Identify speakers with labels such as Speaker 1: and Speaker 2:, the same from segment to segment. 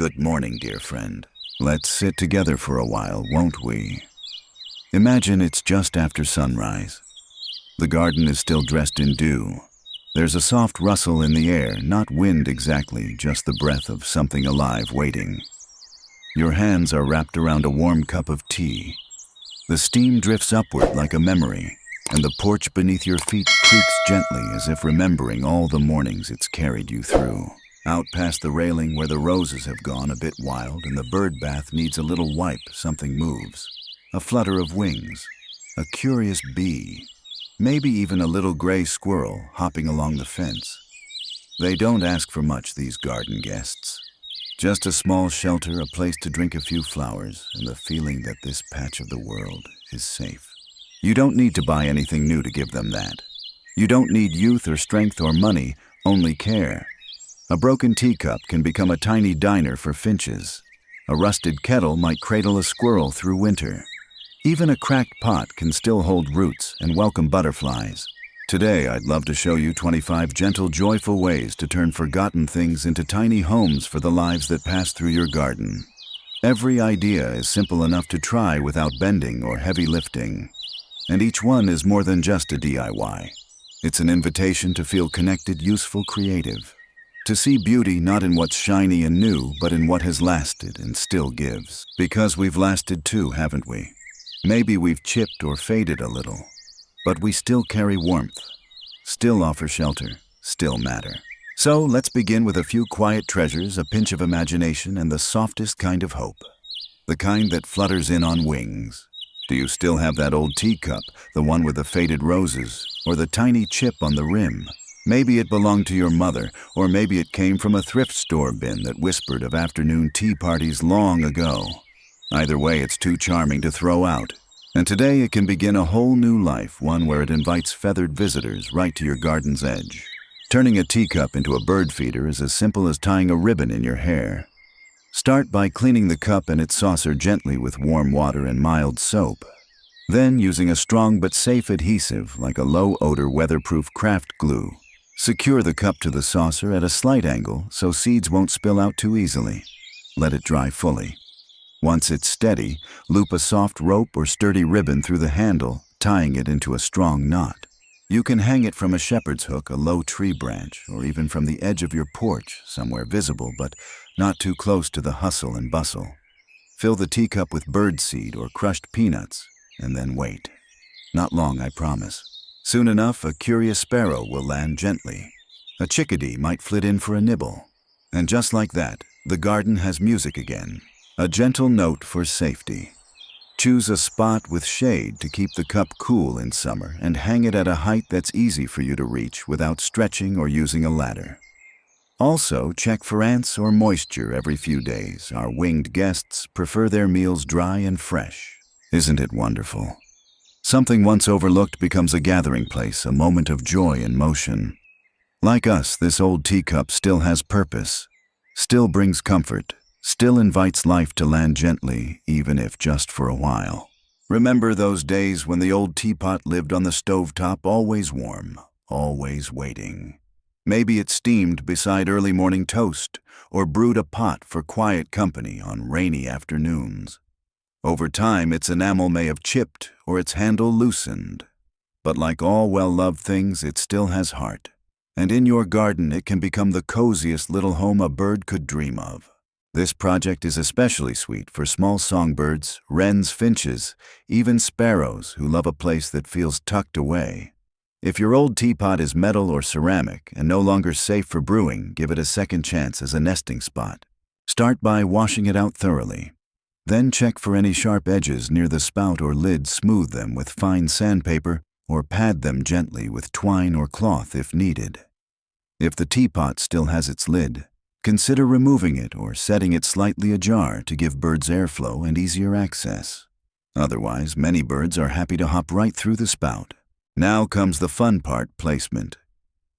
Speaker 1: Good morning, dear friend. Let's sit together for a while, won't we? Imagine it's just after sunrise. The garden is still dressed in dew. There's a soft rustle in the air, not wind exactly, just the breath of something alive waiting. Your hands are wrapped around a warm cup of tea. The steam drifts upward like a memory, and the porch beneath your feet creaks gently as if remembering all the mornings it's carried you through. Out past the railing where the roses have gone a bit wild and the bird bath needs a little wipe, something moves. A flutter of wings, a curious bee, maybe even a little gray squirrel hopping along the fence. They don't ask for much, these garden guests. Just a small shelter, a place to drink a few flowers, and the feeling that this patch of the world is safe. You don't need to buy anything new to give them that. You don't need youth or strength or money, only care. A broken teacup can become a tiny diner for finches. A rusted kettle might cradle a squirrel through winter. Even a cracked pot can still hold roots and welcome butterflies. Today, I'd love to show you 25 gentle, joyful ways to turn forgotten things into tiny homes for the lives that pass through your garden. Every idea is simple enough to try without bending or heavy lifting. And each one is more than just a DIY. It's an invitation to feel connected, useful, creative. To see beauty not in what's shiny and new, but in what has lasted and still gives. Because we've lasted too, haven't we? Maybe we've chipped or faded a little, but we still carry warmth, still offer shelter, still matter. So let's begin with a few quiet treasures, a pinch of imagination, and the softest kind of hope. The kind that flutters in on wings. Do you still have that old teacup, the one with the faded roses, or the tiny chip on the rim? Maybe it belonged to your mother, or maybe it came from a thrift store bin that whispered of afternoon tea parties long ago. Either way, it's too charming to throw out. And today it can begin a whole new life, one where it invites feathered visitors right to your garden's edge. Turning a teacup into a bird feeder is as simple as tying a ribbon in your hair. Start by cleaning the cup and its saucer gently with warm water and mild soap. Then, using a strong but safe adhesive like a low-odor weatherproof craft glue, secure the cup to the saucer at a slight angle so seeds won't spill out too easily. Let it dry fully. Once it's steady, loop a soft rope or sturdy ribbon through the handle, tying it into a strong knot. You can hang it from a shepherd's hook, a low tree branch, or even from the edge of your porch, somewhere visible but not too close to the hustle and bustle. Fill the teacup with birdseed or crushed peanuts, and then wait. Not long, I promise. Soon enough, a curious sparrow will land gently. A chickadee might flit in for a nibble. And just like that, the garden has music again. A gentle note for safety. Choose a spot with shade to keep the cup cool in summer and hang it at a height that's easy for you to reach without stretching or using a ladder. Also, check for ants or moisture every few days. Our winged guests prefer their meals dry and fresh. Isn't it wonderful? Something once overlooked becomes a gathering place, a moment of joy and motion. Like us, this old teacup still has purpose, still brings comfort, still invites life to land gently, even if just for a while. Remember those days when the old teapot lived on the stovetop, always warm, always waiting. Maybe it steamed beside early morning toast, or brewed a pot for quiet company on rainy afternoons. Over time, its enamel may have chipped or its handle loosened. But like all well-loved things, it still has heart. And in your garden, it can become the coziest little home a bird could dream of. This project is especially sweet for small songbirds, wrens, finches, even sparrows who love a place that feels tucked away. If your old teapot is metal or ceramic and no longer safe for brewing, give it a second chance as a nesting spot. Start by washing it out thoroughly. Then check for any sharp edges near the spout or lid, smooth them with fine sandpaper, or pad them gently with twine or cloth if needed. If the teapot still has its lid, consider removing it or setting it slightly ajar to give birds airflow and easier access. Otherwise, many birds are happy to hop right through the spout. Now comes the fun part, placement.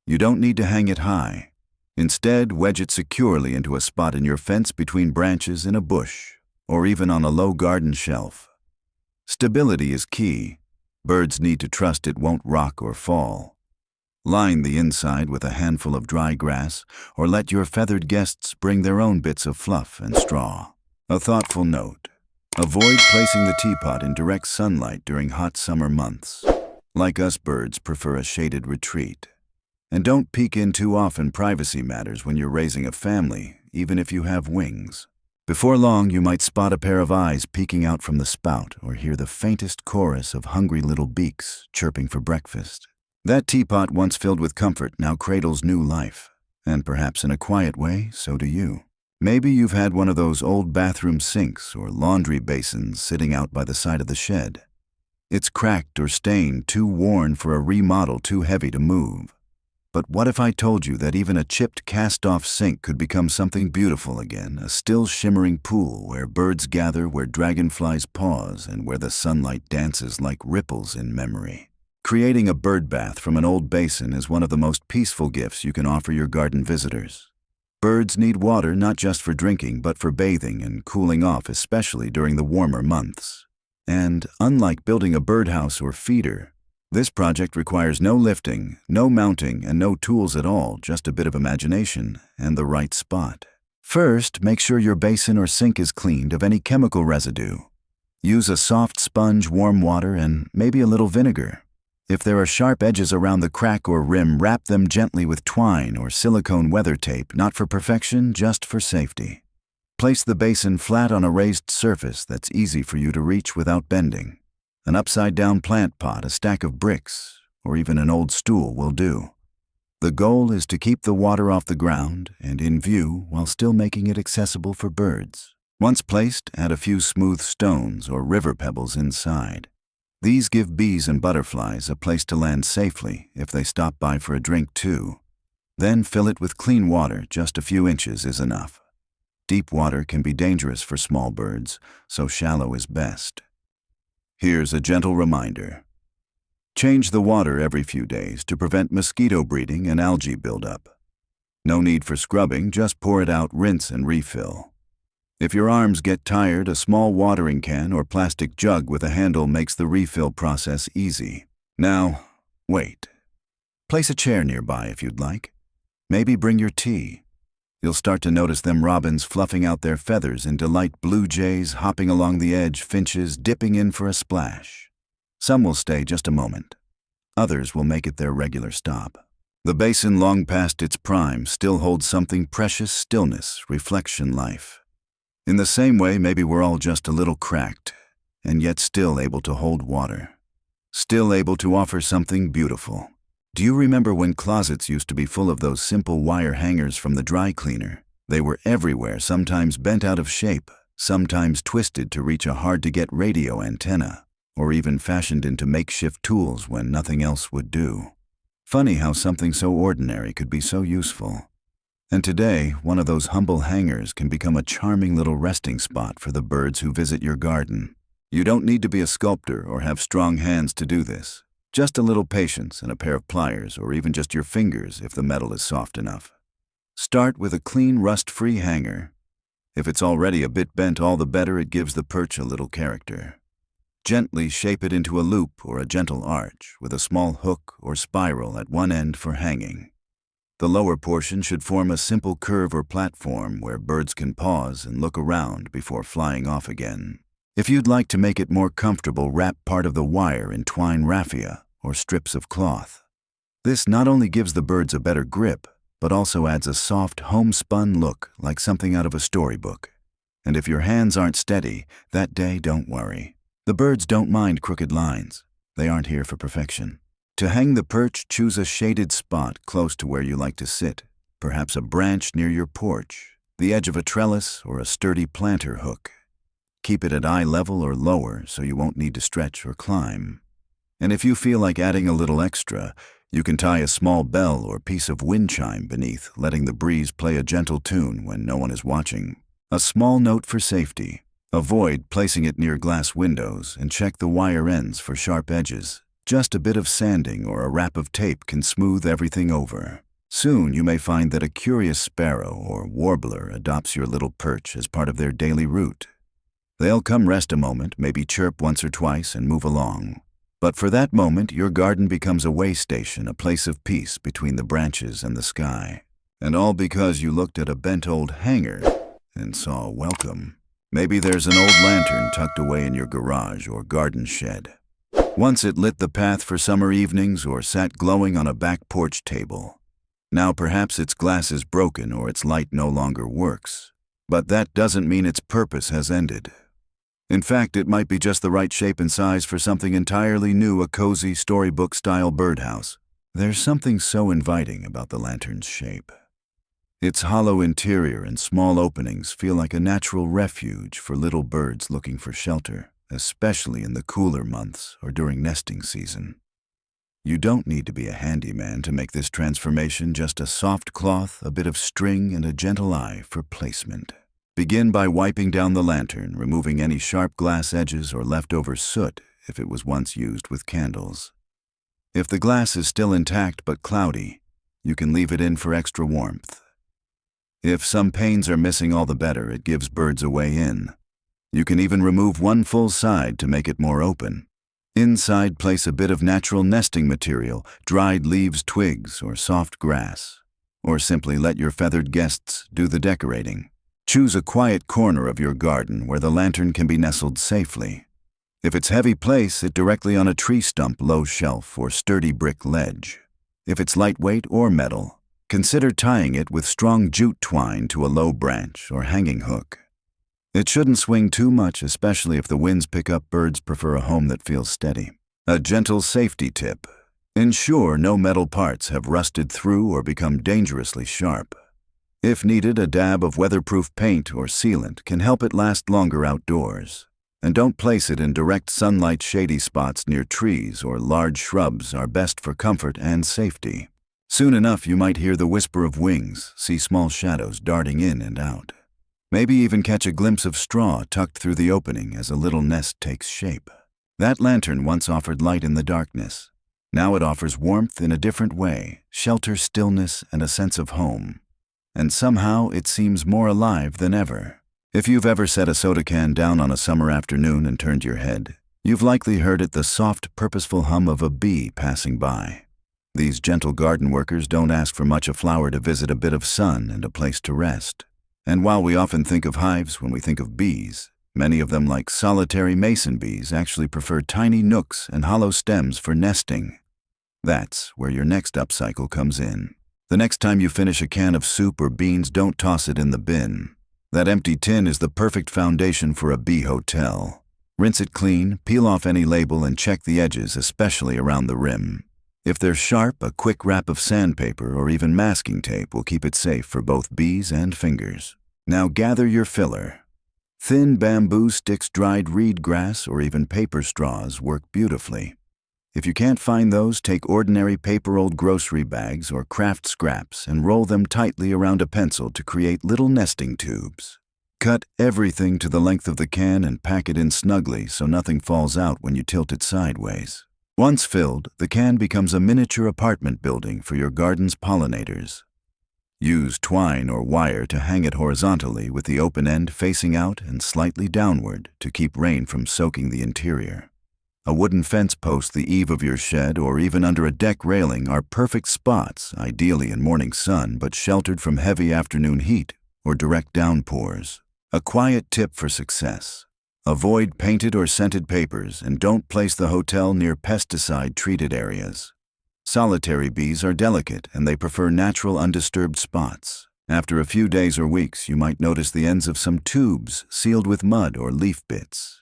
Speaker 1: You don't need to hang it high. Instead, wedge it securely into a spot in your fence between branches in a bush, or even on a low garden shelf. Stability is key. Birds need to trust it won't rock or fall. Line the inside with a handful of dry grass, or let your feathered guests bring their own bits of fluff and straw. A thoughtful note: avoid placing the teapot in direct sunlight during hot summer months. Like us, birds prefer a shaded retreat. And don't peek in too often. Privacy matters when you're raising a family, even if you have wings. Before long, you might spot a pair of eyes peeking out from the spout or hear the faintest chorus of hungry little beaks chirping for breakfast. That teapot, once filled with comfort, now cradles new life. And perhaps in a quiet way, so do you. Maybe you've had one of those old bathroom sinks or laundry basins sitting out by the side of the shed. It's cracked or stained, too worn for a remodel, too heavy to move. But what if I told you that even a chipped, cast-off sink could become something beautiful again, a still shimmering pool where birds gather, where dragonflies pause, and where the sunlight dances like ripples in memory? Creating a bird bath from an old basin is one of the most peaceful gifts you can offer your garden visitors. Birds need water not just for drinking, but for bathing and cooling off, especially during the warmer months. And unlike building a birdhouse or feeder, this project requires no lifting, no mounting, and no tools at all, just a bit of imagination and the right spot. First, make sure your basin or sink is cleaned of any chemical residue. Use a soft sponge, warm water, and maybe a little vinegar. If there are sharp edges around the crack or rim, wrap them gently with twine or silicone weather tape, not for perfection, just for safety. Place the basin flat on a raised surface that's easy for you to reach without bending. An upside-down plant pot, a stack of bricks, or even an old stool will do. The goal is to keep the water off the ground and in view while still making it accessible for birds. Once placed, add a few smooth stones or river pebbles inside. These give bees and butterflies a place to land safely if they stop by for a drink too. Then fill it with clean water. Just a few inches is enough. Deep water can be dangerous for small birds, so shallow is best. Here's a gentle reminder. Change the water every few days to prevent mosquito breeding and algae buildup. No need for scrubbing, just pour it out, rinse, and refill. If your arms get tired, a small watering can or plastic jug with a handle makes the refill process easy. Now, wait. Place a chair nearby if you'd like. Maybe bring your tea. You'll start to notice them robins fluffing out their feathers in delight, blue jays hopping along the edge, finches dipping in for a splash. Some will stay just a moment. Others will make it their regular stop. The basin, long past its prime, still holds something precious: stillness, reflection, life. In the same way, maybe we're all just a little cracked, and yet still able to hold water. Still able to offer something beautiful. Do you remember when closets used to be full of those simple wire hangers from the dry cleaner? They were everywhere, sometimes bent out of shape, sometimes twisted to reach a hard-to-get radio antenna, or even fashioned into makeshift tools when nothing else would do. Funny how something so ordinary could be so useful. And today, one of those humble hangers can become a charming little resting spot for the birds who visit your garden. You don't need to be a sculptor or have strong hands to do this. Just a little patience and a pair of pliers, or even just your fingers if the metal is soft enough. Start with a clean, rust-free hanger. If it's already a bit bent, all the better. It gives the perch a little character. Gently shape it into a loop or a gentle arch with a small hook or spiral at one end for hanging. The lower portion should form a simple curve or platform where birds can pause and look around before flying off again. If you'd like to make it more comfortable, wrap part of the wire in twine raffia or strips of cloth. This not only gives the birds a better grip, but also adds a soft, homespun look like something out of a storybook. And if your hands aren't steady that day, don't worry. The birds don't mind crooked lines. They aren't here for perfection. To hang the perch, choose a shaded spot close to where you like to sit, perhaps a branch near your porch, the edge of a trellis, or a sturdy planter hook. Keep it at eye level or lower so you won't need to stretch or climb. And if you feel like adding a little extra, you can tie a small bell or piece of wind chime beneath, letting the breeze play a gentle tune when no one is watching. A small note for safety: avoid placing it near glass windows and check the wire ends for sharp edges. Just a bit of sanding or a wrap of tape can smooth everything over. Soon you may find that a curious sparrow or warbler adopts your little perch as part of their daily route. They'll come rest a moment, maybe chirp once or twice and move along. But for that moment, your garden becomes a way station, a place of peace between the branches and the sky. And all because you looked at a bent old hanger and saw welcome. Maybe there's an old lantern tucked away in your garage or garden shed. Once it lit the path for summer evenings or sat glowing on a back porch table. Now perhaps its glass is broken or its light no longer works. But that doesn't mean its purpose has ended. In fact, it might be just the right shape and size for something entirely new, a cozy storybook-style birdhouse. There's something so inviting about the lantern's shape. Its hollow interior and small openings feel like a natural refuge for little birds looking for shelter, especially in the cooler months or during nesting season. You don't need to be a handyman to make this transformation, just a soft cloth, a bit of string, and a gentle eye for placement. Begin by wiping down the lantern, removing any sharp glass edges or leftover soot if it was once used with candles. If the glass is still intact but cloudy, you can leave it in for extra warmth. If some panes are missing, all the better, it gives birds a way in. You can even remove one full side to make it more open. Inside, place a bit of natural nesting material, dried leaves, twigs, or soft grass. Or simply let your feathered guests do the decorating. Choose a quiet corner of your garden where the lantern can be nestled safely. If it's heavy, place it directly on a tree stump, low shelf, or sturdy brick ledge. If it's lightweight or metal, consider tying it with strong jute twine to a low branch or hanging hook. It shouldn't swing too much, especially if the winds pick up. Birds prefer a home that feels steady. A gentle safety tip: ensure no metal parts have rusted through or become dangerously sharp. If needed, a dab of weatherproof paint or sealant can help it last longer outdoors. And don't place it in direct sunlight. Shady spots near trees or large shrubs are best for comfort and safety. Soon enough, you might hear the whisper of wings, see small shadows darting in and out. Maybe even catch a glimpse of straw tucked through the opening as a little nest takes shape. That lantern once offered light in the darkness. Now it offers warmth in a different way, shelter, stillness, and a sense of home. And somehow it seems more alive than ever. If you've ever set a soda can down on a summer afternoon and turned your head, you've likely heard it, the soft, purposeful hum of a bee passing by. These gentle garden workers don't ask for much: a flower to visit, a bit of sun, and a place to rest. And while we often think of hives when we think of bees, many of them, like solitary mason bees, actually prefer tiny nooks and hollow stems for nesting. That's where your next upcycle comes in. The next time you finish a can of soup or beans, don't toss it in the bin. That empty tin is the perfect foundation for a bee hotel. Rinse it clean, peel off any label, and check the edges, especially around the rim. If they're sharp, a quick wrap of sandpaper or even masking tape will keep it safe for both bees and fingers. Now gather your filler. Thin bamboo sticks, dried reed grass, or even paper straws work beautifully. If you can't find those, take ordinary paper, old grocery bags, or craft scraps and roll them tightly around a pencil to create little nesting tubes. Cut everything to the length of the can and pack it in snugly so nothing falls out when you tilt it sideways. Once filled, the can becomes a miniature apartment building for your garden's pollinators. Use twine or wire to hang it horizontally, with the open end facing out and slightly downward to keep rain from soaking the interior. A wooden fence post, the eave of your shed, or even under a deck railing are perfect spots, ideally in morning sun but sheltered from heavy afternoon heat or direct downpours. A quiet tip for success: avoid painted or scented papers, and don't place the hotel near pesticide-treated areas. Solitary bees are delicate and they prefer natural, undisturbed spots. After a few days or weeks, you might notice the ends of some tubes sealed with mud or leaf bits.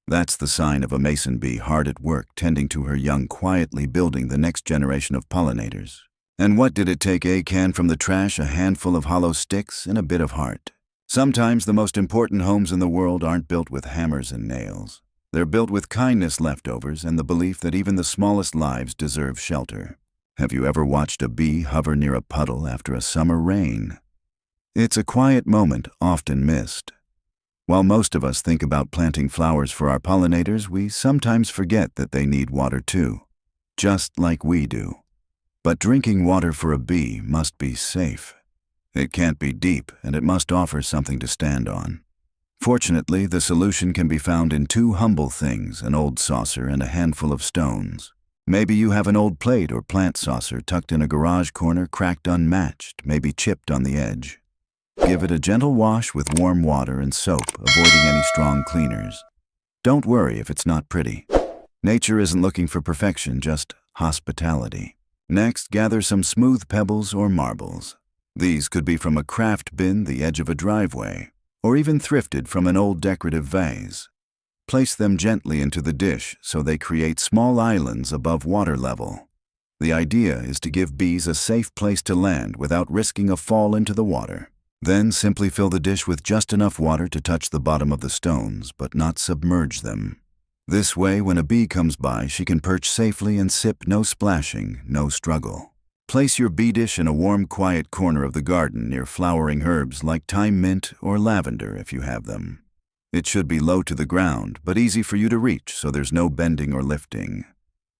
Speaker 1: That's the sign of a mason bee hard at work tending to her young, quietly building the next generation of pollinators. And what did it take? A can from the trash, a handful of hollow sticks, and a bit of heart. Sometimes the most important homes in the world aren't built with hammers and nails. They're built with kindness, leftovers, and the belief that even the smallest lives deserve shelter. Have you ever watched a bee hover near a puddle after a summer rain? It's a quiet moment often missed. While most of us think about planting flowers for our pollinators, we sometimes forget that they need water too, just like we do. But drinking water for a bee must be safe. It can't be deep, and it must offer something to stand on. Fortunately, the solution can be found in two humble things, an old saucer and a handful of stones. Maybe you have an old plate or plant saucer tucked in a garage corner, cracked unmatched, maybe chipped on the edge. Give it a gentle wash with warm water and soap, avoiding any strong cleaners. Don't worry if it's not pretty. Nature isn't looking for perfection, just hospitality. Next, gather some smooth pebbles or marbles. These could be from a craft bin, the edge of a driveway, or even thrifted from an old decorative vase. Place them gently into the dish so they create small islands above water level. The idea is to give bees a safe place to land without risking a fall into the water. Then simply fill the dish with just enough water to touch the bottom of the stones, but not submerge them. This way, when a bee comes by, she can perch safely and sip, no splashing, no struggle. Place your bee dish in a warm, quiet corner of the garden near flowering herbs like thyme, mint, or lavender if you have them. It should be low to the ground, but easy for you to reach so there's no bending or lifting.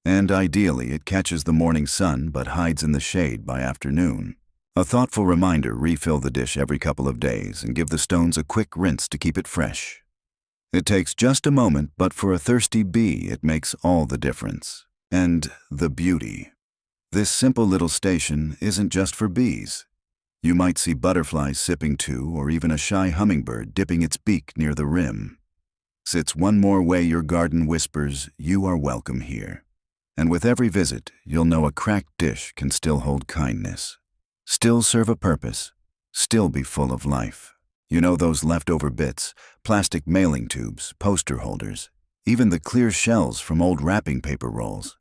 Speaker 1: And ideally, it catches the morning sun but hides in the shade by afternoon. A thoughtful reminder: refill the dish every couple of days and give the stones a quick rinse to keep it fresh. It takes just a moment, but for a thirsty bee, it makes all the difference. And the beauty. This simple little station isn't just for bees. You might see butterflies sipping too, or even a shy hummingbird dipping its beak near the rim. It's one more way your garden whispers, "You are welcome here." And with every visit, you'll know a cracked dish can still hold kindness, still serve a purpose, still be full of life. You know those leftover bits, plastic mailing tubes, poster holders, even the clear shells from old wrapping paper rolls.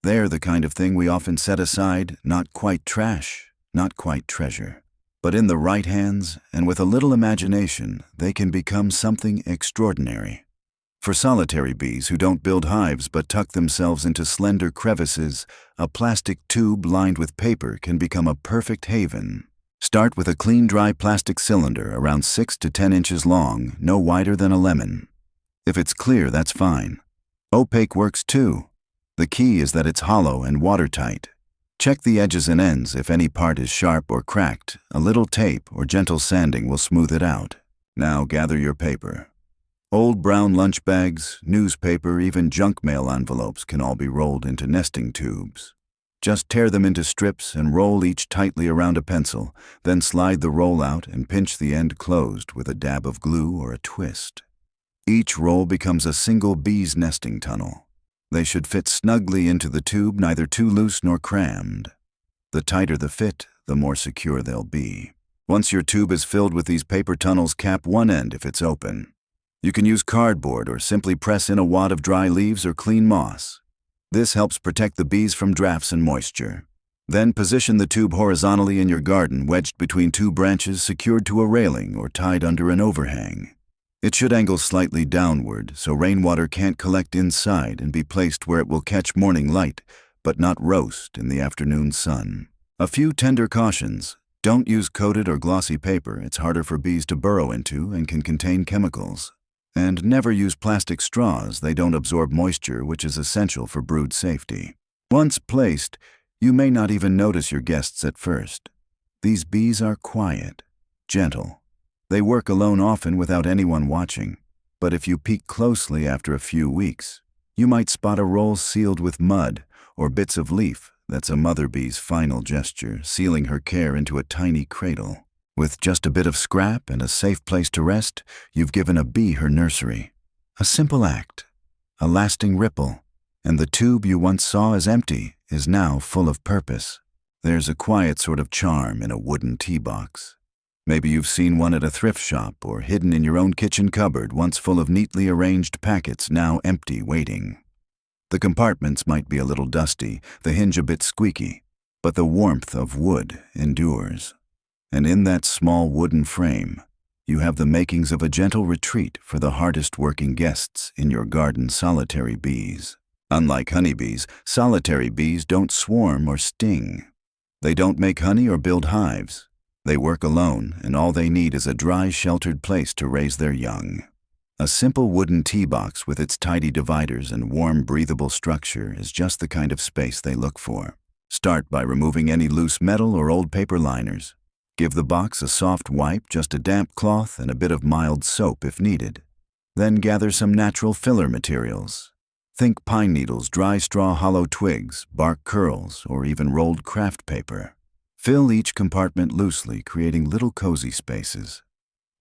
Speaker 1: They're the kind of thing we often set aside, not quite trash, not quite treasure. But in the right hands, and with a little imagination, they can become something extraordinary. For solitary bees who don't build hives but tuck themselves into slender crevices, a plastic tube lined with paper can become a perfect haven. Start with a clean, dry plastic cylinder around 6 to 10 inches long, no wider than a lemon. If it's clear, that's fine. Opaque works too. The key is that it's hollow and watertight. Check the edges and ends. If any part is sharp or cracked, a little tape or gentle sanding will smooth it out. Now gather your paper. Old brown lunch bags, newspaper, even junk mail envelopes can all be rolled into nesting tubes. Just tear them into strips and roll each tightly around a pencil, then slide the roll out and pinch the end closed with a dab of glue or a twist. Each roll becomes a single bee's nesting tunnel. They should fit snugly into the tube, neither too loose nor crammed. The tighter the fit, the more secure they'll be. Once your tube is filled with these paper tunnels, cap one end if it's open. You can use cardboard or simply press in a wad of dry leaves or clean moss. This helps protect the bees from drafts and moisture. Then position the tube horizontally in your garden, wedged between two branches, secured to a railing or tied under an overhang. It should angle slightly downward so rainwater can't collect inside, and be placed where it will catch morning light, but not roast in the afternoon sun. A few tender cautions: don't use coated or glossy paper. It's harder for bees to burrow into and can contain chemicals. And never use plastic straws. They don't absorb moisture, which is essential for brood safety. Once placed, you may not even notice your guests at first. These bees are quiet, gentle. They work alone, often without anyone watching. But if you peek closely after a few weeks, you might spot a roll sealed with mud or bits of leaf. That's a mother bee's final gesture, sealing her care into a tiny cradle. With just a bit of scrap and a safe place to rest, you've given a bee her nursery. A simple act, a lasting ripple, and the tube you once saw as empty is now full of purpose. There's a quiet sort of charm in a wooden tea box. Maybe you've seen one at a thrift shop or hidden in your own kitchen cupboard, once full of neatly arranged packets, now empty, waiting. The compartments might be a little dusty, the hinge a bit squeaky, but the warmth of wood endures. And in that small wooden frame, you have the makings of a gentle retreat for the hardest working guests in your garden, solitary bees. Unlike honeybees, solitary bees don't swarm or sting. They don't make honey or build hives. They work alone, and all they need is a dry, sheltered place to raise their young. A simple wooden tea box with its tidy dividers and warm, breathable structure is just the kind of space they look for. Start by removing any loose metal or old paper liners. Give the box a soft wipe, just a damp cloth and a bit of mild soap if needed. Then gather some natural filler materials. Think pine needles, dry straw, hollow twigs, bark curls, or even rolled craft paper. Fill each compartment loosely, creating little cozy spaces.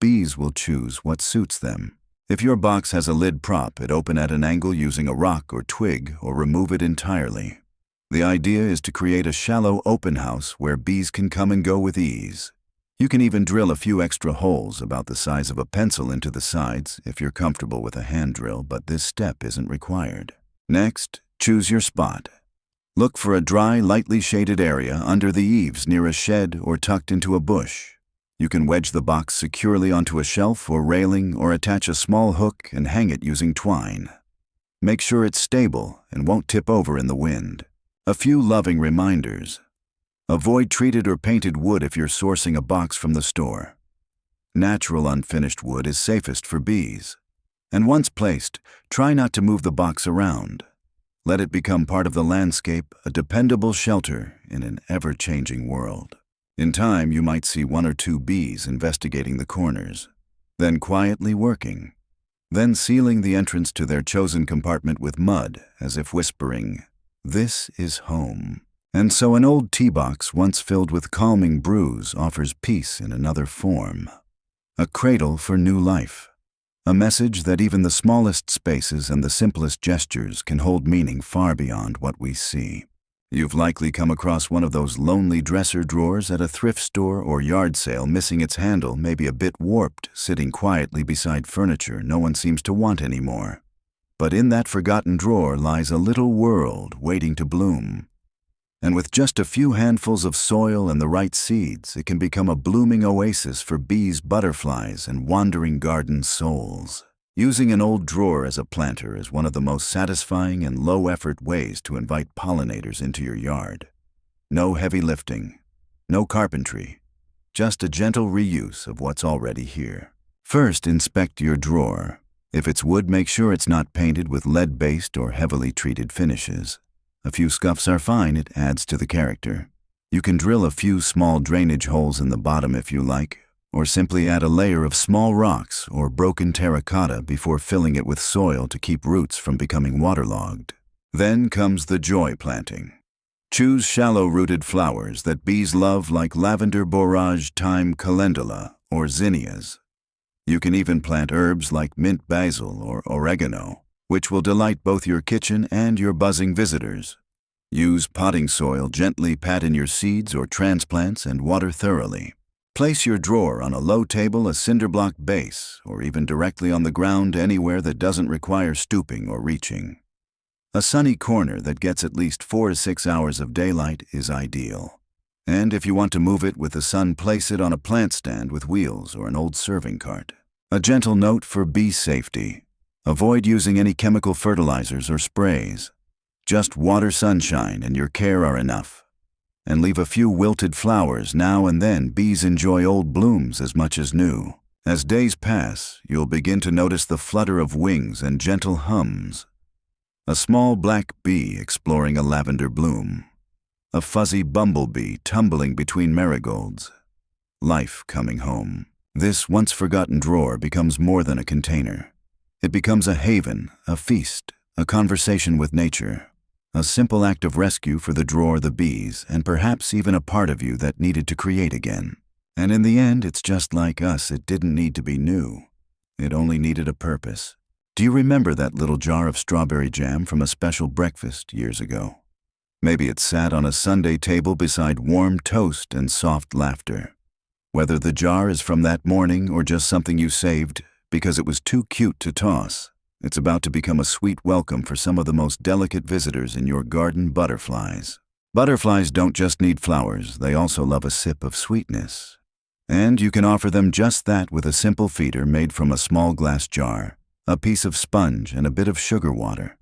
Speaker 1: Bees will choose what suits them. If your box has a lid prop, it open at an angle using a rock or twig, or remove it entirely. The idea is to create a shallow open house where bees can come and go with ease. You can even drill a few extra holes about the size of a pencil into the sides if you're comfortable with a hand drill, but this step isn't required. Next, choose your spot. Look for a dry, lightly shaded area under the eaves near a shed or tucked into a bush. You can wedge the box securely onto a shelf or railing, or attach a small hook and hang it using twine. Make sure it's stable and won't tip over in the wind. A few loving reminders. Avoid treated or painted wood if you're sourcing a box from the store. Natural unfinished wood is safest for bees. And once placed, try not to move the box around. Let it become part of the landscape, a dependable shelter in an ever-changing world. In time, you might see 1 or 2 bees investigating the corners, then quietly working, then sealing the entrance to their chosen compartment with mud, as if whispering, "This is home." And so an old tea box once filled with calming brews offers peace in another form. A cradle for new life. A message that even the smallest spaces and the simplest gestures can hold meaning far beyond what we see. You've likely come across one of those lonely dresser drawers at a thrift store or yard sale, missing its handle, maybe a bit warped, sitting quietly beside furniture no one seems to want anymore. But in that forgotten drawer lies a little world waiting to bloom. And with just a few handfuls of soil and the right seeds, it can become a blooming oasis for bees, butterflies, and wandering garden souls. Using an old drawer as a planter is one of the most satisfying and low-effort ways to invite pollinators into your yard. No heavy lifting, no carpentry, just a gentle reuse of what's already here. First, inspect your drawer. If it's wood, make sure it's not painted with lead-based or heavily treated finishes. A few scuffs are fine, it adds to the character. You can drill a few small drainage holes in the bottom if you like, or simply add a layer of small rocks or broken terracotta before filling it with soil to keep roots from becoming waterlogged. Then comes the joy planting. Choose shallow-rooted flowers that bees love, like lavender, borage, thyme, calendula, or zinnias. You can even plant herbs like mint, basil, or oregano, which will delight both your kitchen and your buzzing visitors. Use potting soil, gently pat in your seeds or transplants, and water thoroughly. Place your drawer on a low table, a cinder block base, or even directly on the ground, anywhere that doesn't require stooping or reaching. A sunny corner that gets at least 4 to 6 hours of daylight is ideal. And if you want to move it with the sun, place it on a plant stand with wheels or an old serving cart. A gentle note for bee safety. Avoid using any chemical fertilizers or sprays. Just water, sunshine, and your care are enough. And leave a few wilted flowers now and then. Bees enjoy old blooms as much as new. As days pass, you'll begin to notice the flutter of wings and gentle hums. A small black bee exploring a lavender bloom. A fuzzy bumblebee tumbling between marigolds. Life coming home. This once forgotten drawer becomes more than a container. It becomes a haven, a feast, a conversation with nature. A simple act of rescue for the drawer, the bees, and perhaps even a part of you that needed to create again. And in the end, it's just like us. It didn't need to be new. It only needed a purpose. Do you remember that little jar of strawberry jam from a special breakfast years ago? Maybe it sat on a Sunday table beside warm toast and soft laughter. Whether the jar is from that morning or just something you saved because it was too cute to toss, it's about to become a sweet welcome for some of the most delicate visitors in your garden, butterflies. Butterflies don't just need flowers, they also love a sip of sweetness. And you can offer them just that with a simple feeder made from a small glass jar, a piece of sponge, and a bit of sugar water.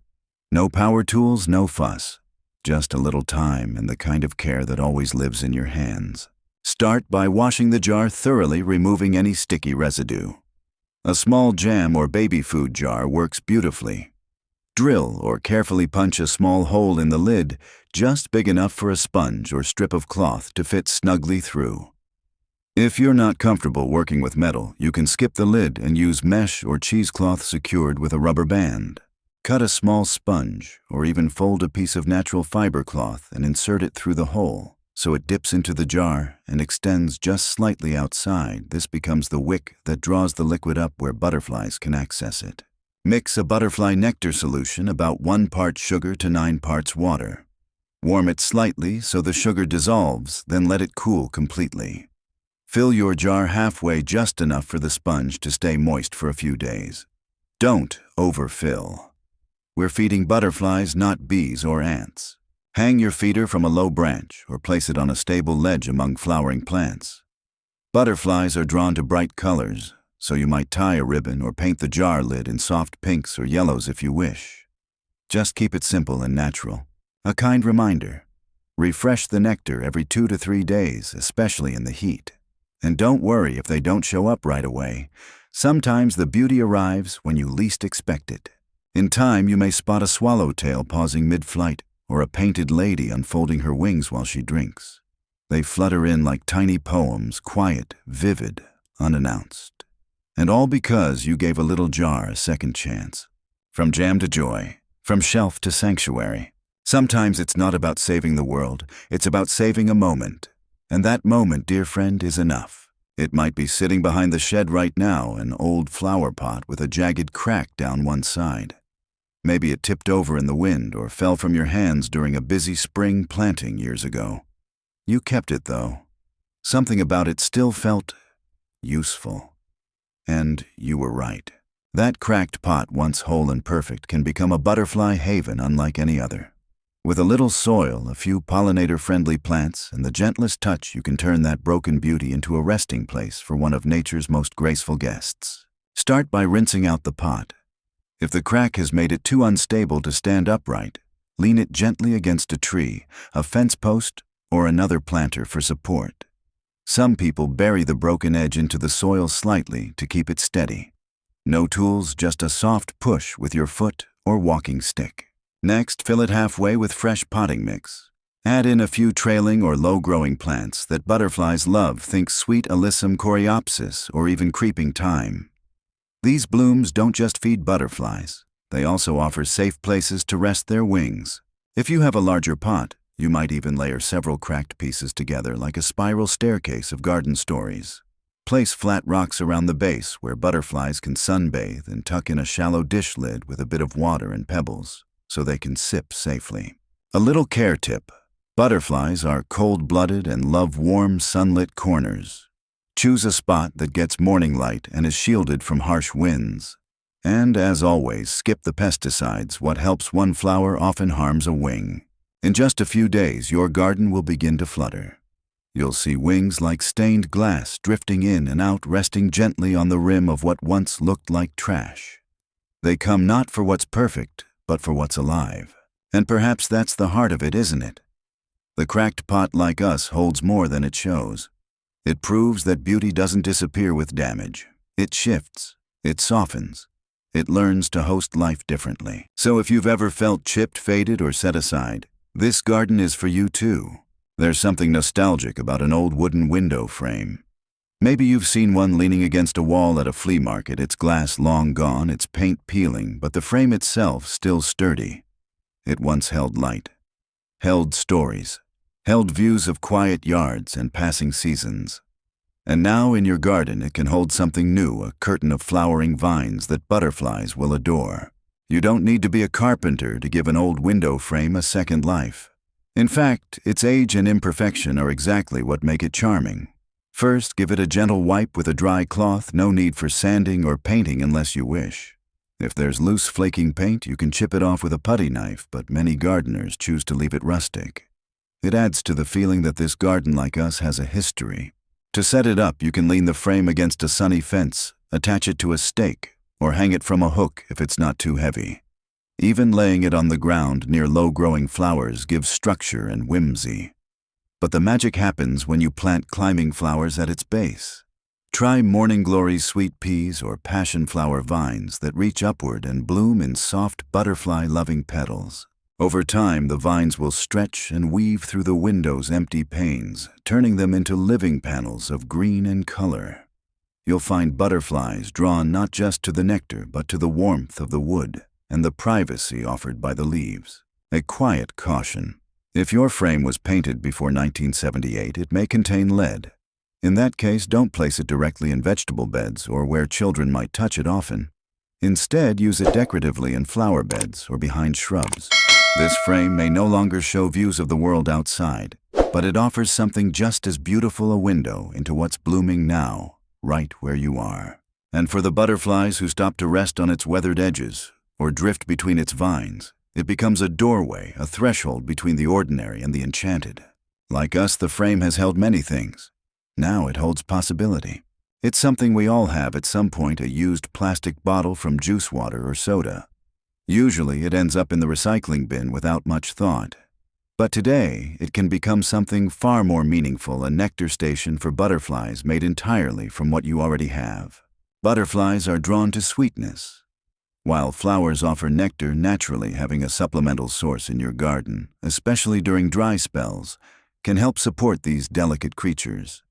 Speaker 1: No power tools, no fuss. Just a little time and the kind of care that always lives in your hands. Start by washing the jar thoroughly, removing any sticky residue. A small jam or baby food jar works beautifully. Drill or carefully punch a small hole in the lid, just big enough for a sponge or strip of cloth to fit snugly through. If you're not comfortable working with metal, you can skip the lid and use mesh or cheesecloth secured with a rubber band. Cut a small sponge or even fold a piece of natural fiber cloth and insert it through the hole so it dips into the jar and extends just slightly outside. This becomes the wick that draws the liquid up where butterflies can access it. Mix a butterfly nectar solution about 1 part sugar to 9 parts water. Warm it slightly so the sugar dissolves, then let it cool completely. Fill your jar halfway, just enough for the sponge to stay moist for a few days. Don't overfill. We're feeding butterflies, not bees or ants. Hang your feeder from a low branch or place it on a stable ledge among flowering plants. Butterflies are drawn to bright colors, so you might tie a ribbon or paint the jar lid in soft pinks or yellows if you wish. Just keep it simple and natural. A kind reminder: refresh the nectar every 2 to 3 days, especially in the heat. And don't worry if they don't show up right away. Sometimes the beauty arrives when you least expect it. In time, you may spot a swallowtail pausing mid-flight or a painted lady unfolding her wings while she drinks. They flutter in like tiny poems, quiet, vivid, unannounced. And all because you gave a little jar a second chance. From jam to joy, from shelf to sanctuary. Sometimes it's not about saving the world, it's about saving a moment. And that moment, dear friend, is enough. It might be sitting behind the shed right now, an old flower pot with a jagged crack down one side. Maybe it tipped over in the wind or fell from your hands during a busy spring planting years ago. You kept it, though. Something about it still felt useful. And you were right. That cracked pot, once whole and perfect, can become a butterfly haven unlike any other. With a little soil, a few pollinator-friendly plants, and the gentlest touch, you can turn that broken beauty into a resting place for one of nature's most graceful guests. Start by rinsing out the pot. If the crack has made it too unstable to stand upright, lean it gently against a tree, a fence post, or another planter for support. Some people bury the broken edge into the soil slightly to keep it steady. No tools, just a soft push with your foot or walking stick. Next, fill it halfway with fresh potting mix. Add in a few trailing or low-growing plants that butterflies love. Think sweet alyssum, coreopsis, or even creeping thyme. These blooms don't just feed butterflies. They also offer safe places to rest their wings. If you have a larger pot, you might even layer several cracked pieces together like a spiral staircase of garden stories. Place flat rocks around the base where butterflies can sunbathe, and tuck in a shallow dish lid with a bit of water and pebbles so they can sip safely. A little care tip: butterflies are cold-blooded and love warm, sunlit corners. Choose a spot that gets morning light and is shielded from harsh winds. And as always, skip the pesticides. What helps one flower often harms a wing. In just a few days, your garden will begin to flutter. You'll see wings like stained glass drifting in and out, resting gently on the rim of what once looked like trash. They come not for what's perfect, but for what's alive. And perhaps that's the heart of it, isn't it? The cracked pot, like us, holds more than it shows. It proves that beauty doesn't disappear with damage. It shifts. It softens. It learns to host life differently. So if you've ever felt chipped, faded, or set aside, this garden is for you too. There's something nostalgic about an old wooden window frame. Maybe you've seen one leaning against a wall at a flea market, its glass long gone, its paint peeling, but the frame itself still sturdy. It once held light, held stories, held views of quiet yards and passing seasons. And now in your garden it can hold something new, a curtain of flowering vines that butterflies will adore. You don't need to be a carpenter to give an old window frame a second life. In fact, its age and imperfection are exactly what make it charming. First, give it a gentle wipe with a dry cloth. No need for sanding or painting unless you wish. If there's loose, flaking paint, you can chip it off with a putty knife, but many gardeners choose to leave it rustic. It adds to the feeling that this garden, like us, has a history. To set it up, you can lean the frame against a sunny fence, attach it to a stake, or hang it from a hook if it's not too heavy. Even laying it on the ground near low-growing flowers gives structure and whimsy. But the magic happens when you plant climbing flowers at its base. Try morning glory's sweet peas or passion flower vines that reach upward and bloom in soft, butterfly-loving petals. Over time, the vines will stretch and weave through the window's empty panes, turning them into living panels of green and color. You'll find butterflies drawn not just to the nectar, but to the warmth of the wood and the privacy offered by the leaves. A quiet caution. If your frame was painted before 1978, it may contain lead. In that case, don't place it directly in vegetable beds or where children might touch it often. Instead, use it decoratively in flower beds or behind shrubs. This frame may no longer show views of the world outside, but it offers something just as beautiful, a window into what's blooming now, right where you are. And for the butterflies who stop to rest on its weathered edges or drift between its vines, it becomes a doorway, a threshold between the ordinary and the enchanted. Like us, the frame has held many things. Now it holds possibility. It's something we all have at some point, a used plastic bottle from juice water or soda. Usually it ends up in the recycling bin without much thought. But today, it can become something far more meaningful, a nectar station for butterflies made entirely from what you already have. Butterflies are drawn to sweetness, while flowers offer nectar naturally. Having a supplemental source in your garden, especially during dry spells, can help support these delicate creatures.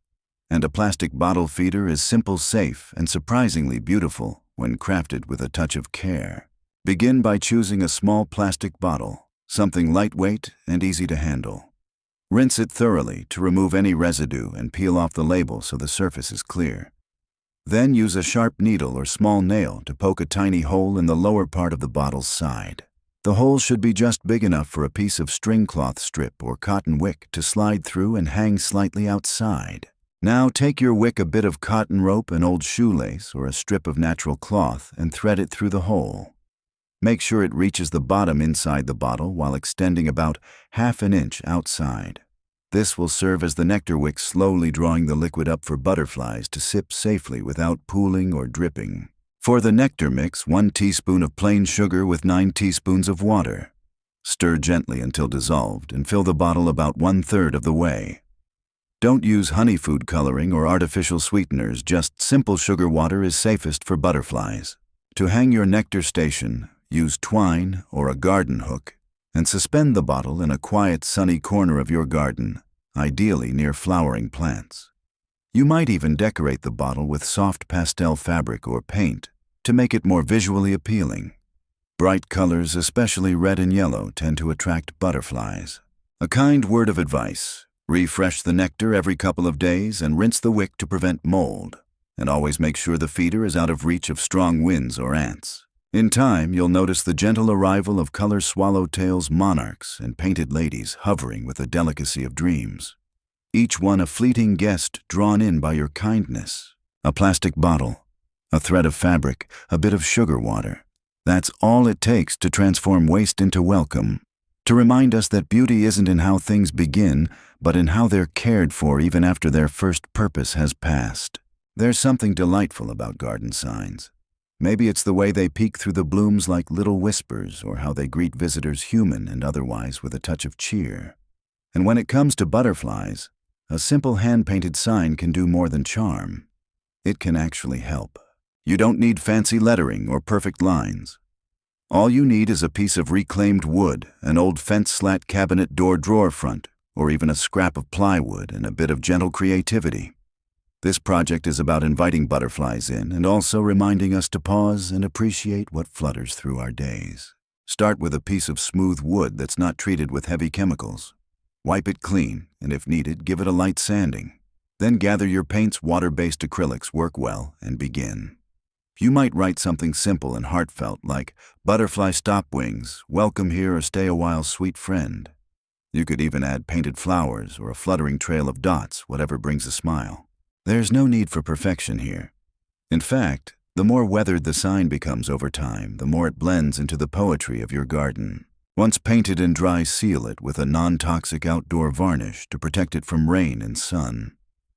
Speaker 1: And a plastic bottle feeder is simple, safe, and surprisingly beautiful when crafted with a touch of care. Begin by choosing a small plastic bottle, something lightweight and easy to handle. Rinse it thoroughly to remove any residue and peel off the label so the surface is clear. Then use a sharp needle or small nail to poke a tiny hole in the lower part of the bottle's side. The hole should be just big enough for a piece of string cloth strip or cotton wick to slide through and hang slightly outside. Now take your wick, a bit of cotton rope, an old shoelace, or a strip of natural cloth and thread it through the hole. Make sure it reaches the bottom inside the bottle while extending about ½ an inch outside. This will serve as the nectar wick, slowly drawing the liquid up for butterflies to sip safely without pooling or dripping. For the nectar mix, 1 teaspoon of plain sugar with 9 teaspoons of water. Stir gently until dissolved and fill the bottle about 1/3 of the way. Don't use honey food coloring or artificial sweeteners, just simple sugar water is safest for butterflies. To hang your nectar station, use twine or a garden hook and suspend the bottle in a quiet, sunny corner of your garden, ideally near flowering plants. You might even decorate the bottle with soft pastel fabric or paint to make it more visually appealing. Bright colors, especially red and yellow, tend to attract butterflies. A kind word of advice: refresh the nectar every couple of days and rinse the wick to prevent mold. And always make sure the feeder is out of reach of strong winds or ants. In time, you'll notice the gentle arrival of color swallowtails, monarchs, and painted ladies hovering with the delicacy of dreams. Each one a fleeting guest drawn in by your kindness. A plastic bottle, a thread of fabric, a bit of sugar water. That's all it takes to transform waste into welcome. To remind us that beauty isn't in how things begin, but in how they're cared for even after their first purpose has passed. There's something delightful about garden signs. Maybe it's the way they peek through the blooms like little whispers, or how they greet visitors, human and otherwise, with a touch of cheer. And when it comes to butterflies, a simple hand-painted sign can do more than charm. It can actually help. You don't need fancy lettering or perfect lines. All you need is a piece of reclaimed wood, an old fence slat cabinet door drawer front, or even a scrap of plywood and a bit of gentle creativity. This project is about inviting butterflies in and also reminding us to pause and appreciate what flutters through our days. Start with a piece of smooth wood that's not treated with heavy chemicals. Wipe it clean, and if needed, give it a light sanding. Then gather your paints, water-based acrylics work well, and begin. You might write something simple and heartfelt like, "Butterfly stop wings, welcome here or stay a while, sweet friend." You could even add painted flowers or a fluttering trail of dots, whatever brings a smile. There's no need for perfection here. In fact, the more weathered the sign becomes over time, the more it blends into the poetry of your garden. Once painted and dry, seal it with a non-toxic outdoor varnish to protect it from rain and sun.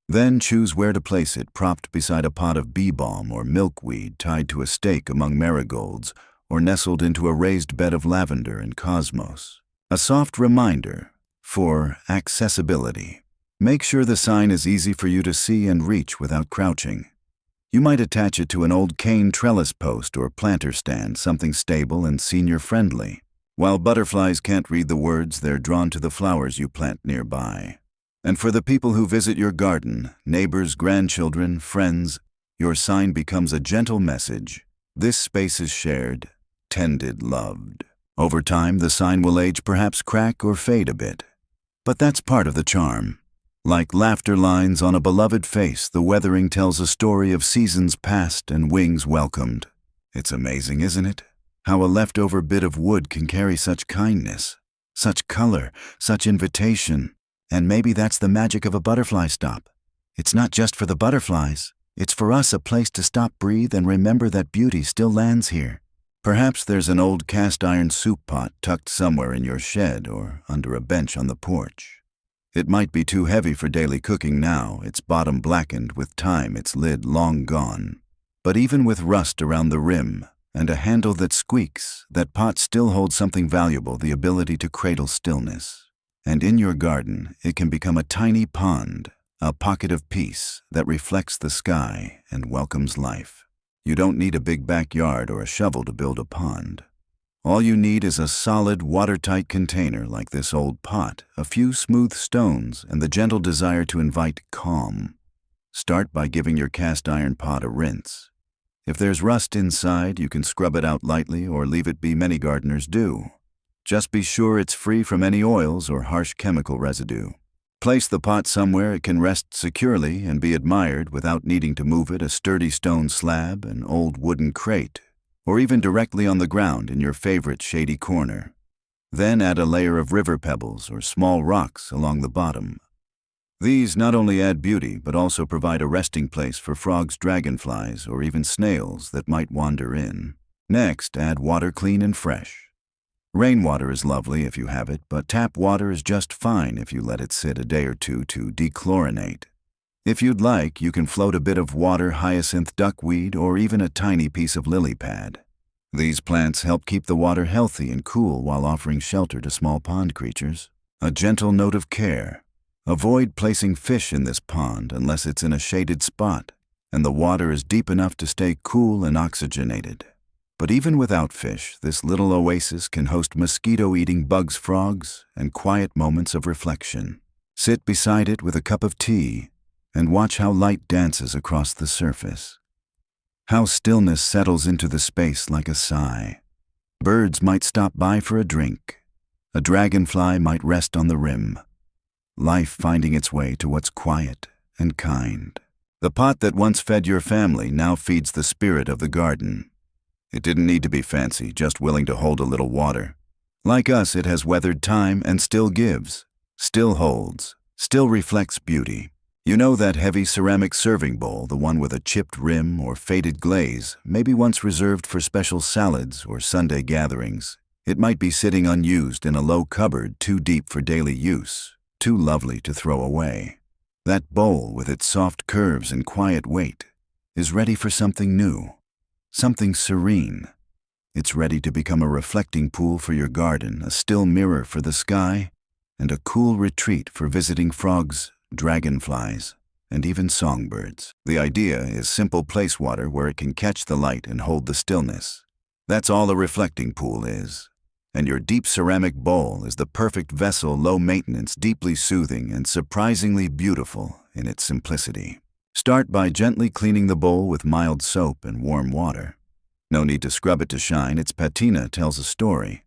Speaker 1: Then choose where to place it, propped beside a pot of bee balm or milkweed, tied to a stake among marigolds, or nestled into a raised bed of lavender and cosmos. A soft reminder for accessibility. Make sure the sign is easy for you to see and reach without crouching. You might attach it to an old cane trellis post or planter stand, something stable and senior-friendly. While butterflies can't read the words, they're drawn to the flowers you plant nearby. And for the people who visit your garden, neighbors, grandchildren, friends, your sign becomes a gentle message. This space is shared, tended, loved. Over time, the sign will age, perhaps crack or fade a bit. But that's part of the charm. Like laughter lines on a beloved face, the weathering tells a story of seasons past and wings welcomed. It's amazing, isn't it? How a leftover bit of wood can carry such kindness, such color, such invitation. And maybe that's the magic of a butterfly stop. It's not just for the butterflies. It's for us a place to stop, breathe, and remember that beauty still lands here. Perhaps there's an old cast-iron soup pot tucked somewhere in your shed or under a bench on the porch. It might be too heavy for daily cooking now, its bottom blackened with time, its lid long gone. But even with rust around the rim and a handle that squeaks, that pot still holds something valuable, the ability to cradle stillness. And in your garden, it can become a tiny pond, a pocket of peace that reflects the sky and welcomes life. You don't need a big backyard or a shovel to build a pond. All you need is a solid, watertight container like this old pot, a few smooth stones, and the gentle desire to invite calm. Start by giving your cast iron pot a rinse. If there's rust inside, you can scrub it out lightly or leave it be. Many gardeners do. Just be sure it's free from any oils or harsh chemical residue. Place the pot somewhere it can rest securely and be admired without needing to move it, a sturdy stone slab, an old wooden crate, or even directly on the ground in your favorite shady corner. Then add a layer of river pebbles or small rocks along the bottom. These not only add beauty but also provide a resting place for frogs, dragonflies, or even snails that might wander in. Next, add water clean and fresh. Rainwater is lovely if you have it, but tap water is just fine if you let it sit a day or two to dechlorinate. If you'd like, you can float a bit of water, hyacinth, duckweed, or even a tiny piece of lily pad. These plants help keep the water healthy and cool while offering shelter to small pond creatures. A gentle note of care. Avoid placing fish in this pond unless it's in a shaded spot, and the water is deep enough to stay cool and oxygenated. But even without fish, this little oasis can host mosquito-eating bugs, frogs, and quiet moments of reflection. Sit beside it with a cup of tea and watch how light dances across the surface. How stillness settles into the space like a sigh. Birds might stop by for a drink. A dragonfly might rest on the rim. Life finding its way to what's quiet and kind. The pot that once fed your family now feeds the spirit of the garden. It didn't need to be fancy, just willing to hold a little water. Like us, it has weathered time and still gives, still holds, still reflects beauty. You know that heavy ceramic serving bowl, the one with a chipped rim or faded glaze, maybe once reserved for special salads or Sunday gatherings. It might be sitting unused in a low cupboard, too deep for daily use, too lovely to throw away. That bowl, with its soft curves and quiet weight, is ready for something new. Something serene. It's ready to become a reflecting pool for your garden, a still mirror for the sky, and a cool retreat for visiting frogs, dragonflies, and even songbirds. The idea is simple place water where it can catch the light and hold the stillness. That's all a reflecting pool is. And your deep ceramic bowl is the perfect vessel, low maintenance, deeply soothing, and surprisingly beautiful in its simplicity. Start by gently cleaning the bowl with mild soap and warm water. No need to scrub it to shine, its patina tells a story.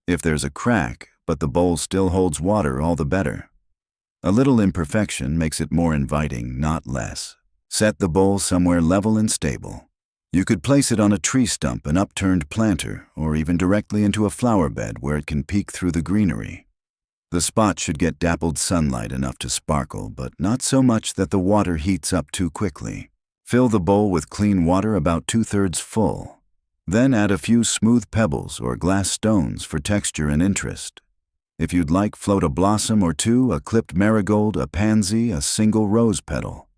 Speaker 1: If there's a crack, but the bowl still holds water, all the better. A little imperfection makes it more inviting, not less. Set the bowl somewhere level and stable. You could place it on a tree stump, an upturned planter, or even directly into a flower bed where it can peek through the greenery. The spot should get dappled sunlight enough to sparkle, but not so much that the water heats up too quickly. Fill the bowl with clean water about 2/3 full. Then add a few smooth pebbles or glass stones for texture and interest. If you'd like, float a blossom or two, a clipped marigold, a pansy, a single rose petal.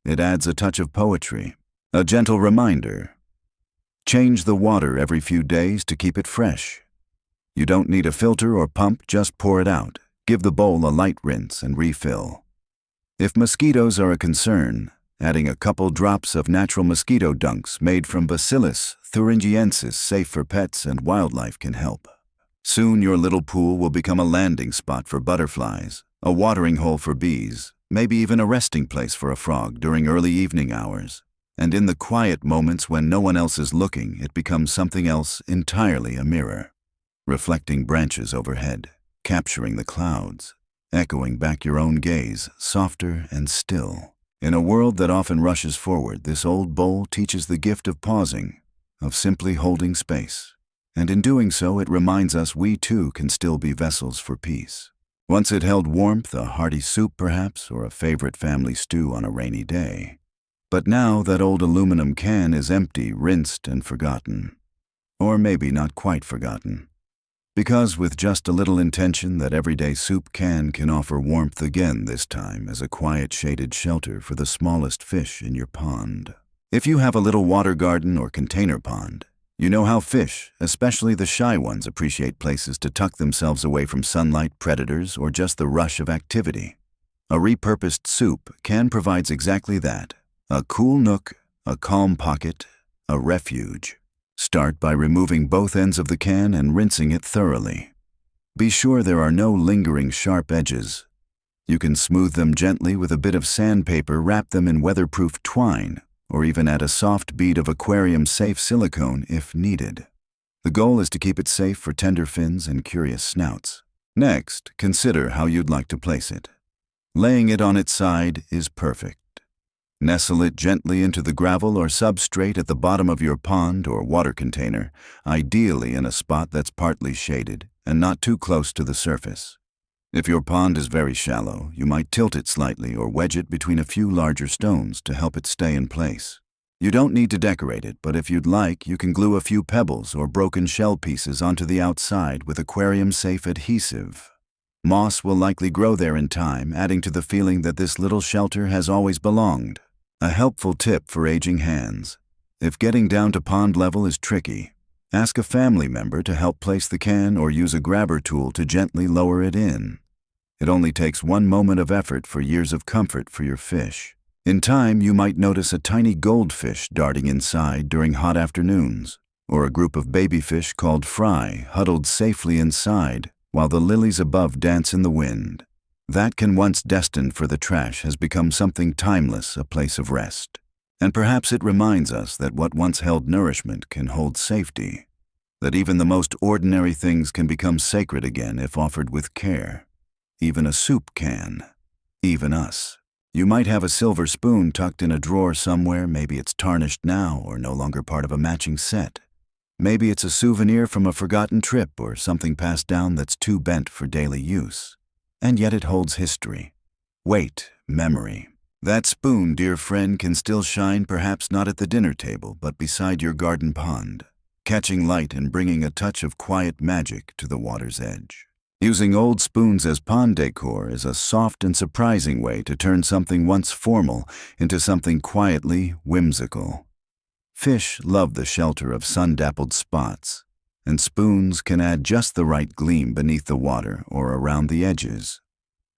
Speaker 1: It adds a touch of poetry. A gentle reminder. Change the water every few days to keep it fresh. You don't need a filter or pump, just pour it out. Give the bowl a light rinse and refill. If mosquitoes are a concern, adding a couple drops of natural mosquito dunks made from Bacillus thuringiensis, safe for pets and wildlife, can help. Soon your little pool will become a landing spot for butterflies, a watering hole for bees, maybe even a resting place for a frog during early evening hours. And in the quiet moments when no one else is looking, it becomes something else entirely, a mirror, reflecting branches overhead, capturing the clouds, echoing back your own gaze, softer and still. In a world that often rushes forward, this old bowl teaches the gift of pausing, of simply holding space. And in doing so, it reminds us we too can still be vessels for peace. Once it held warmth, a hearty soup perhaps, or a favorite family stew on a rainy day. But now that old aluminum can is empty, rinsed, and forgotten. Or maybe not quite forgotten. Because with just a little intention, that everyday soup can offer warmth again, this time as a quiet shaded shelter for the smallest fish in your pond. If you have a little water garden or container pond, you know how fish, especially the shy ones, appreciate places to tuck themselves away from sunlight, predators, or just the rush of activity. A repurposed soup can provides exactly that. A cool nook, a calm pocket, a refuge. Start by removing both ends of the can and rinsing it thoroughly. Be sure there are no lingering sharp edges. You can smooth them gently with a bit of sandpaper, wrap them in weatherproof twine, or even add a soft bead of aquarium-safe silicone if needed. The goal is to keep it safe for tender fins and curious snouts. Next, consider how you'd like to place it. Laying it on its side is perfect. Nestle it gently into the gravel or substrate at the bottom of your pond or water container, ideally in a spot that's partly shaded and not too close to the surface. If your pond is very shallow, you might tilt it slightly or wedge it between a few larger stones to help it stay in place. You don't need to decorate it, but if you'd like, you can glue a few pebbles or broken shell pieces onto the outside with aquarium-safe adhesive. Moss will likely grow there in time, adding to the feeling that this little shelter has always belonged. A helpful tip for aging hands: if getting down to pond level is tricky, ask a family member to help place the can or use a grabber tool to gently lower it in. It only takes one moment of effort for years of comfort for your fish. In time, you might notice a tiny goldfish darting inside during hot afternoons, or a group of baby fish called fry huddled safely inside while the lilies above dance in the wind. That can once destined for the trash has become something timeless, a place of rest. And perhaps it reminds us that what once held nourishment can hold safety, that even the most ordinary things can become sacred again if offered with care. Even a soup can. Even us. You might have a silver spoon tucked in a drawer somewhere. Maybe it's tarnished now or no longer part of a matching set. Maybe it's a souvenir from a forgotten trip or something passed down that's too bent for daily use. And yet it holds history, weight, memory. That spoon, dear friend, can still shine, perhaps not at the dinner table, but beside your garden pond, catching light and bringing a touch of quiet magic to the water's edge. Using old spoons as pond decor is a soft and surprising way to turn something once formal into something quietly whimsical. Fish love the shelter of sun-dappled spots, and spoons can add just the right gleam beneath the water or around the edges.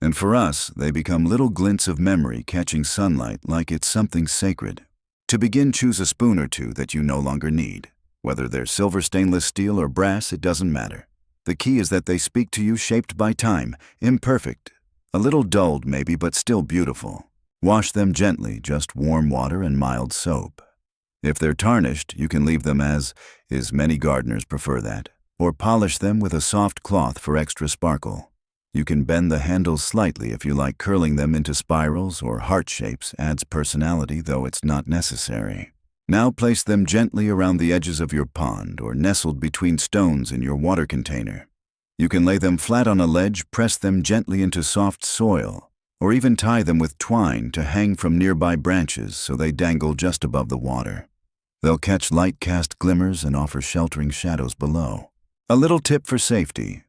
Speaker 1: And for us, they become little glints of memory catching sunlight like it's something sacred. To begin, choose a spoon or two that you no longer need. Whether they're silver, stainless steel, or brass, it doesn't matter. The key is that they speak to you, shaped by time, imperfect, a little dulled maybe, but still beautiful. Wash them gently, just warm water and mild soap. If they're tarnished, you can leave them as is. Many gardeners prefer that. Or polish them with a soft cloth for extra sparkle. You can bend the handles slightly if you like. Curling them into spirals or heart shapes adds personality, though it's not necessary. Now place them gently around the edges of your pond or nestled between stones in your water container. You can lay them flat on a ledge, press them gently into soft soil, or even tie them with twine to hang from nearby branches so they dangle just above the water. They'll catch light-cast glimmers and offer sheltering shadows below. A little tip for safety: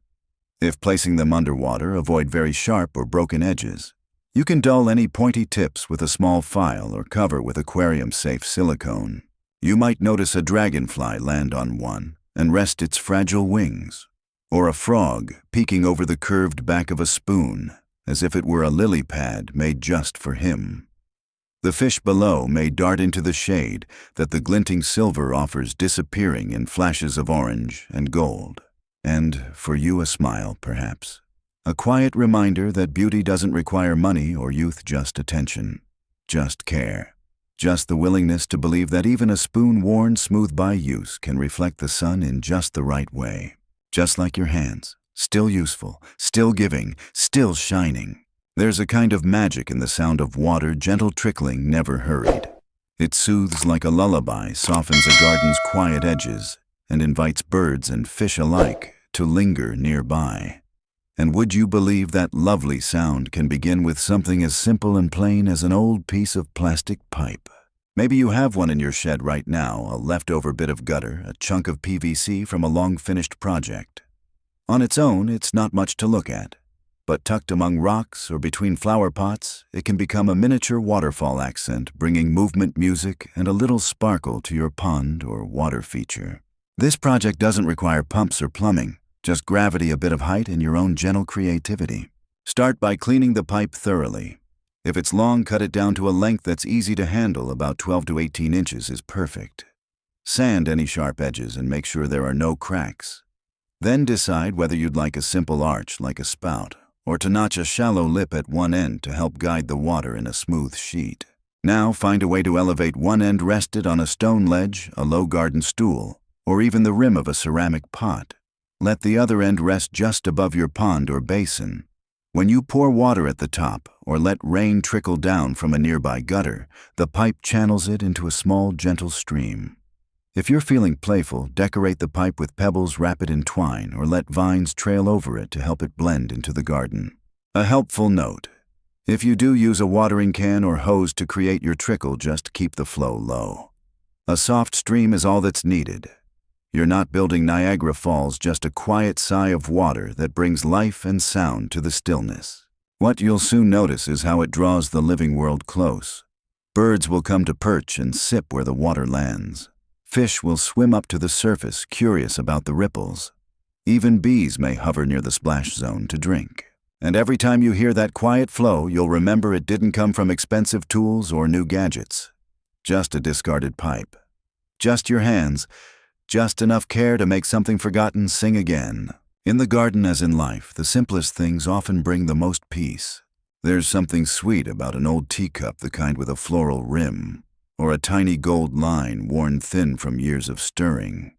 Speaker 1: if placing them underwater, avoid very sharp or broken edges. You can dull any pointy tips with a small file or cover with aquarium-safe silicone. You might notice a dragonfly land on one and rest its fragile wings, or a frog peeking over the curved back of a spoon, as if it were a lily pad made just for him. The fish below may dart into the shade that the glinting silver offers, disappearing in flashes of orange and gold. And for you, a smile, perhaps. A quiet reminder that beauty doesn't require money or youth, just attention. Just care. Just the willingness to believe that even a spoon worn smooth by use can reflect the sun in just the right way. Just like your hands. Still useful, still giving, still shining. There's a kind of magic in the sound of water, gentle trickling, never hurried. It soothes like a lullaby, softens a garden's quiet edges, and invites birds and fish alike to linger nearby. And would you believe that lovely sound can begin with something as simple and plain as an old piece of plastic pipe? Maybe you have one in your shed right now, a leftover bit of gutter, a chunk of PVC from a long-finished project. On its own, it's not much to look at. But tucked among rocks or between flower pots, it can become a miniature waterfall accent, bringing movement, music, and a little sparkle to your pond or water feature. This project doesn't require pumps or plumbing, just gravity, a bit of height, and your own gentle creativity. Start by cleaning the pipe thoroughly. If it's long, cut it down to a length that's easy to handle. About 12 to 18 inches is perfect. Sand any sharp edges and make sure there are no cracks. Then decide whether you'd like a simple arch like a spout, or to notch a shallow lip at one end to help guide the water in a smooth sheet. Now find a way to elevate one end, rested on a stone ledge, a low garden stool, or even the rim of a ceramic pot. Let the other end rest just above your pond or basin. When you pour water at the top or let rain trickle down from a nearby gutter, the pipe channels it into a small, gentle stream. If you're feeling playful, decorate the pipe with pebbles, wrap it in twine, or let vines trail over it to help it blend into the garden. A helpful note: if you do use a watering can or hose to create your trickle, just keep the flow low. A soft stream is all that's needed. You're not building Niagara Falls, just a quiet sigh of water that brings life and sound to the stillness. What you'll soon notice is how it draws the living world close. Birds will come to perch and sip where the water lands. Fish will swim up to the surface, curious about the ripples. Even bees may hover near the splash zone to drink. And every time you hear that quiet flow, you'll remember it didn't come from expensive tools or new gadgets. Just a discarded pipe. Just your hands. Just enough care to make something forgotten sing again. In the garden, as in life, the simplest things often bring the most peace. There's something sweet about an old teacup, the kind with a floral rim, or a tiny gold line worn thin from years of stirring.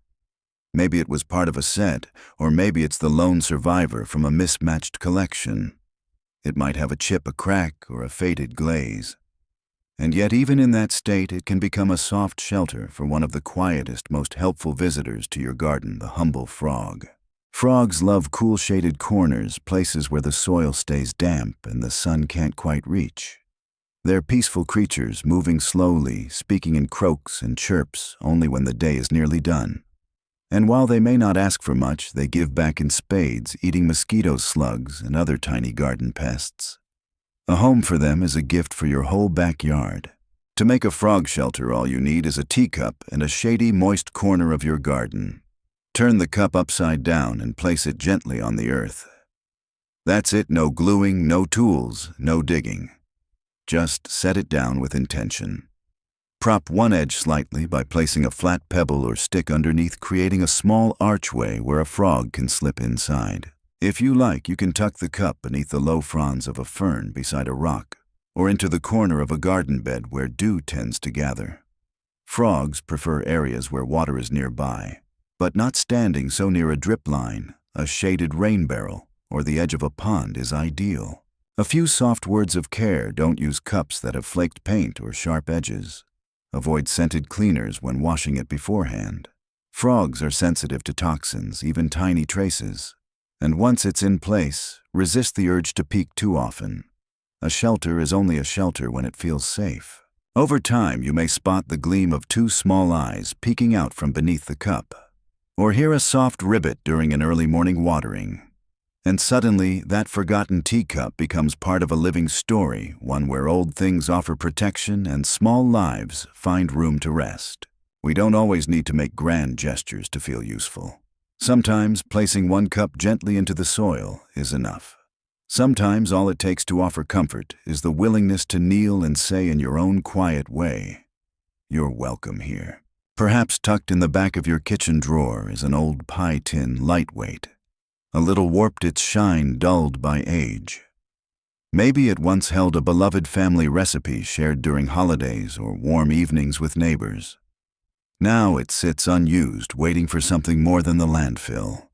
Speaker 1: Maybe it was part of a set, or maybe it's the lone survivor from a mismatched collection. It might have a chip, a crack, or a faded glaze. And yet even in that state, it can become a soft shelter for one of the quietest, most helpful visitors to your garden, the humble frog. Frogs love cool shaded corners, places where the soil stays damp and the sun can't quite reach. They're peaceful creatures, moving slowly, speaking in croaks and chirps only when the day is nearly done. And while they may not ask for much, they give back in spades, eating mosquito slugs and other tiny garden pests. A home for them is a gift for your whole backyard. To make a frog shelter, all you need is a teacup and a shady, moist corner of your garden. Turn the cup upside down and place it gently on the earth. That's it, no gluing, no tools, no digging. Just set it down with intention. Prop one edge slightly by placing a flat pebble or stick underneath, creating a small archway where a frog can slip inside. If you like, you can tuck the cup beneath the low fronds of a fern beside a rock, or into the corner of a garden bed where dew tends to gather. Frogs prefer areas where water is nearby, but not standing so near a drip line. A shaded rain barrel or the edge of a pond is ideal. A few soft words of care: don't use cups that have flaked paint or sharp edges. Avoid scented cleaners when washing it beforehand. Frogs are sensitive to toxins, even tiny traces. And once it's in place, resist the urge to peek too often. A shelter is only a shelter when it feels safe. Over time, you may spot the gleam of two small eyes peeking out from beneath the cup, or hear a soft ribbit during an early morning watering. And suddenly, that forgotten teacup becomes part of a living story, one where old things offer protection and small lives find room to rest. We don't always need to make grand gestures to feel useful. Sometimes placing one cup gently into the soil is enough. Sometimes all it takes to offer comfort is the willingness to kneel and say in your own quiet way, "You're welcome here." Perhaps tucked in the back of your kitchen drawer is an old pie tin, lightweight, a little warped, its shine dulled by age. Maybe it once held a beloved family recipe shared during holidays or warm evenings with neighbors. Now it sits unused, waiting for something more than the landfill.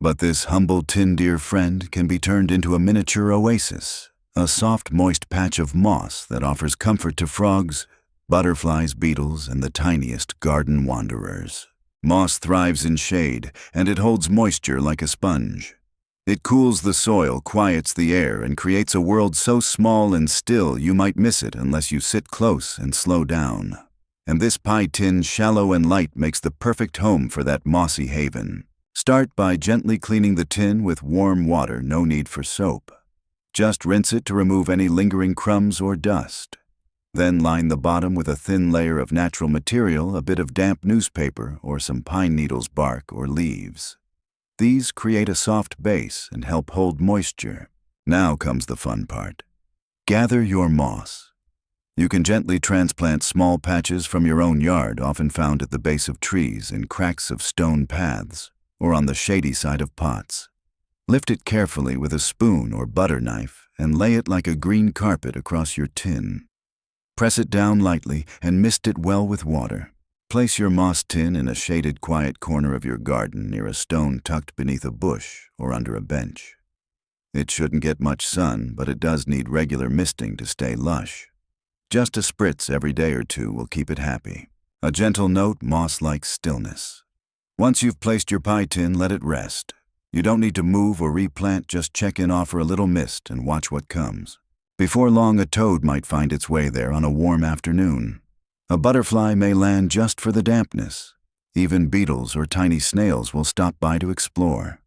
Speaker 1: But this humble tin dear friend can be turned into a miniature oasis, a soft, moist patch of moss that offers comfort to frogs, butterflies, beetles, and the tiniest garden wanderers. Moss thrives in shade, and it holds moisture like a sponge. It cools the soil, quiets the air, and creates a world so small and still you might miss it unless you sit close and slow down. And this pie tin, shallow and light, makes the perfect home for that mossy haven. Start by gently cleaning the tin with warm water, no need for soap. Just rinse it to remove any lingering crumbs or dust. Then line the bottom with a thin layer of natural material, a bit of damp newspaper or some pine needles, bark, or leaves. These create a soft base and help hold moisture. Now comes the fun part. Gather your moss. You can gently transplant small patches from your own yard, often found at the base of trees, in cracks of stone paths, or on the shady side of pots. Lift it carefully with a spoon or butter knife and lay it like a green carpet across your tin. Press it down lightly and mist it well with water. Place your moss tin in a shaded, quiet corner of your garden near a stone tucked beneath a bush or under a bench. It shouldn't get much sun, but it does need regular misting to stay lush. Just a spritz every day or two will keep it happy. A gentle note, moss likes stillness. Once you've placed your pie tin, let it rest. You don't need to move or replant, just check in, offer a little mist, and watch what comes. Before long, a toad might find its way there on a warm afternoon. A butterfly may land just for the dampness. Even beetles or tiny snails will stop by to explore.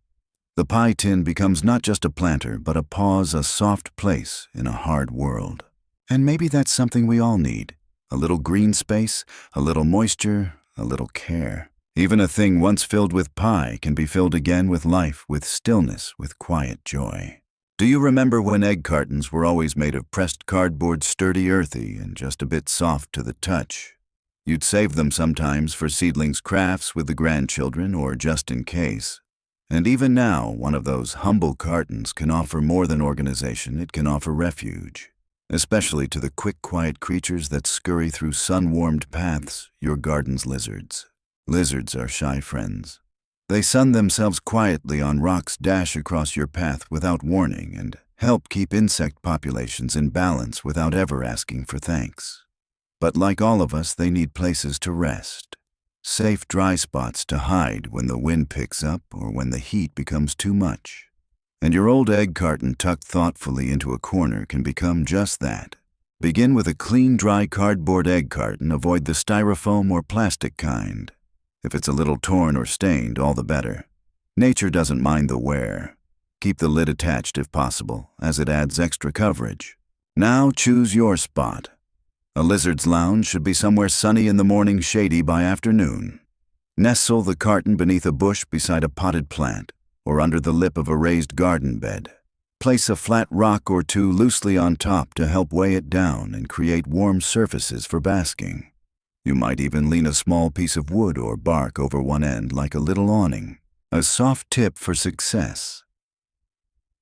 Speaker 1: The pie tin becomes not just a planter, but a pause, a soft place in a hard world. And maybe that's something we all need. A little green space, a little moisture, a little care. Even a thing once filled with pie can be filled again with life, with stillness, with quiet joy. Do you remember when egg cartons were always made of pressed cardboard, sturdy, earthy, and just a bit soft to the touch? You'd save them sometimes for seedlings crafts with the grandchildren or just in case. And even now, one of those humble cartons can offer more than organization, it can offer refuge. Especially to the quick, quiet creatures that scurry through sun-warmed paths, your garden's lizards. Lizards are shy friends. They sun themselves quietly on rocks, dash across your path without warning, and help keep insect populations in balance without ever asking for thanks. But like all of us, they need places to rest. Safe, dry spots to hide when the wind picks up or when the heat becomes too much. And your old egg carton tucked thoughtfully into a corner can become just that. Begin with a clean, dry cardboard egg carton. Avoid the styrofoam or plastic kind. If it's a little torn or stained, all the better. Nature doesn't mind the wear. Keep the lid attached if possible, as it adds extra coverage. Now choose your spot. A lizard's lounge should be somewhere sunny in the morning, shady by afternoon. Nestle the carton beneath a bush beside a potted plant, or under the lip of a raised garden bed. Place a flat rock or two loosely on top to help weigh it down and create warm surfaces for basking. You might even lean a small piece of wood or bark over one end like a little awning, a soft tip for success.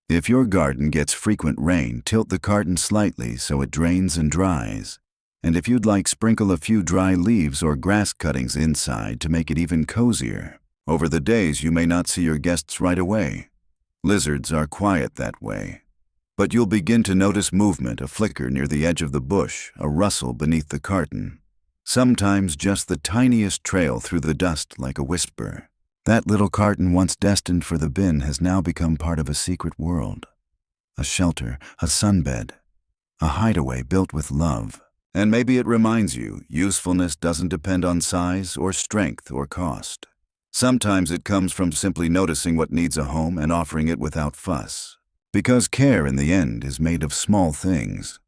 Speaker 1: If your garden gets frequent rain, tilt the carton slightly so it drains and dries. And if you'd like, sprinkle a few dry leaves or grass cuttings inside to make it even cozier. Over the days, you may not see your guests right away. Lizards are quiet that way. But you'll begin to notice movement, a flicker near the edge of the bush, a rustle beneath the carton. Sometimes just the tiniest trail through the dust like a whisper. That little carton, once destined for the bin, has now become part of a secret world. A shelter, a sunbed, a hideaway built with love. And maybe it reminds you, usefulness doesn't depend on size or strength or cost. Sometimes it comes from simply noticing what needs a home and offering it without fuss. Because care in the end is made of small things.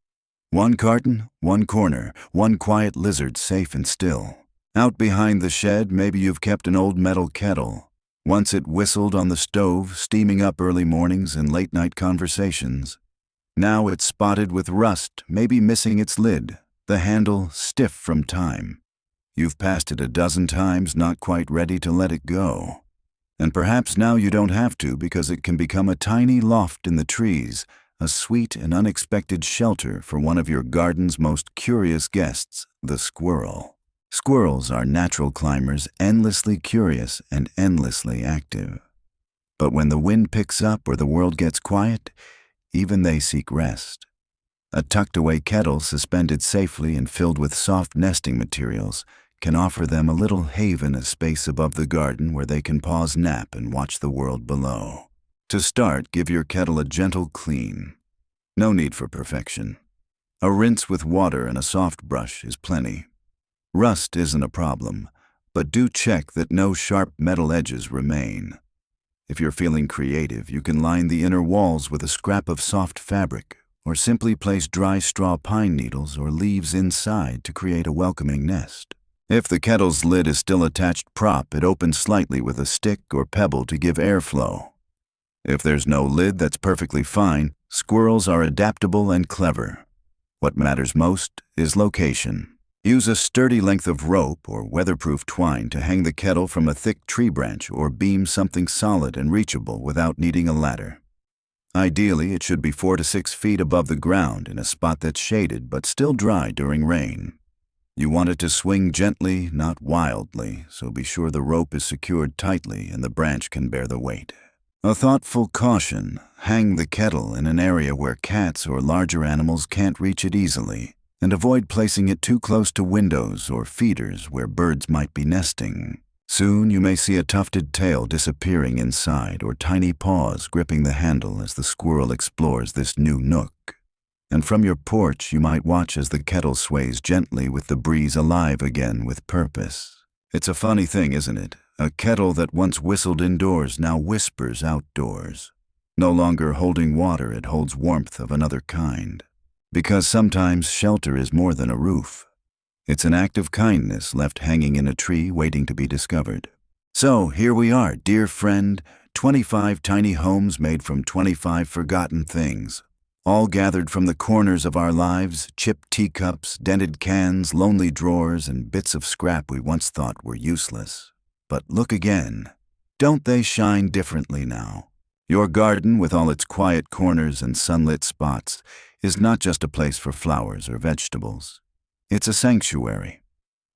Speaker 1: One carton, one corner, one quiet lizard safe and still. Out behind the shed, maybe you've kept an old metal kettle. Once it whistled on the stove, steaming up early mornings and late-night conversations. Now it's spotted with rust, maybe missing its lid, the handle stiff from time. You've passed it a dozen times, not quite ready to let it go. And perhaps now you don't have to, because it can become a tiny loft in the trees, a sweet and unexpected shelter for one of your garden's most curious guests, the squirrel. Squirrels are natural climbers, endlessly curious and endlessly active. But when the wind picks up or the world gets quiet, even they seek rest. A tucked-away kettle suspended safely and filled with soft nesting materials can offer them a little haven, a space above the garden where they can pause, nap, and watch the world below. To start, give your kettle a gentle clean. No need for perfection. A rinse with water and a soft brush is plenty. Rust isn't a problem, but do check that no sharp metal edges remain. If you're feeling creative, you can line the inner walls with a scrap of soft fabric, or simply place dry straw, pine needles, or leaves inside to create a welcoming nest. If the kettle's lid is still attached prop, it opens slightly with a stick or pebble to give airflow. If there's no lid, that's perfectly fine. Squirrels are adaptable and clever. What matters most is location. Use a sturdy length of rope or weatherproof twine to hang the kettle from a thick tree branch, or beam something solid and reachable without needing a ladder. Ideally, it should be 4 to 6 feet above the ground in a spot that's shaded but still dry during rain. You want it to swing gently, not wildly, so be sure the rope is secured tightly and the branch can bear the weight. A thoughtful caution: hang the kettle in an area where cats or larger animals can't reach it easily, and avoid placing it too close to windows or feeders where birds might be nesting. Soon you may see a tufted tail disappearing inside, or tiny paws gripping the handle as the squirrel explores this new nook. And from your porch you might watch as the kettle sways gently with the breeze, alive again with purpose. It's a funny thing, isn't it? A kettle that once whistled indoors now whispers outdoors. No longer holding water, it holds warmth of another kind. Because sometimes shelter is more than a roof. It's an act of kindness left hanging in a tree waiting to be discovered. So here we are, dear friend, 25 tiny homes made from 25 forgotten things. All gathered from the corners of our lives: chipped teacups, dented cans, lonely drawers, and bits of scrap we once thought were useless. But look again. Don't they shine differently now? Your garden, with all its quiet corners and sunlit spots, is not just a place for flowers or vegetables. It's a sanctuary.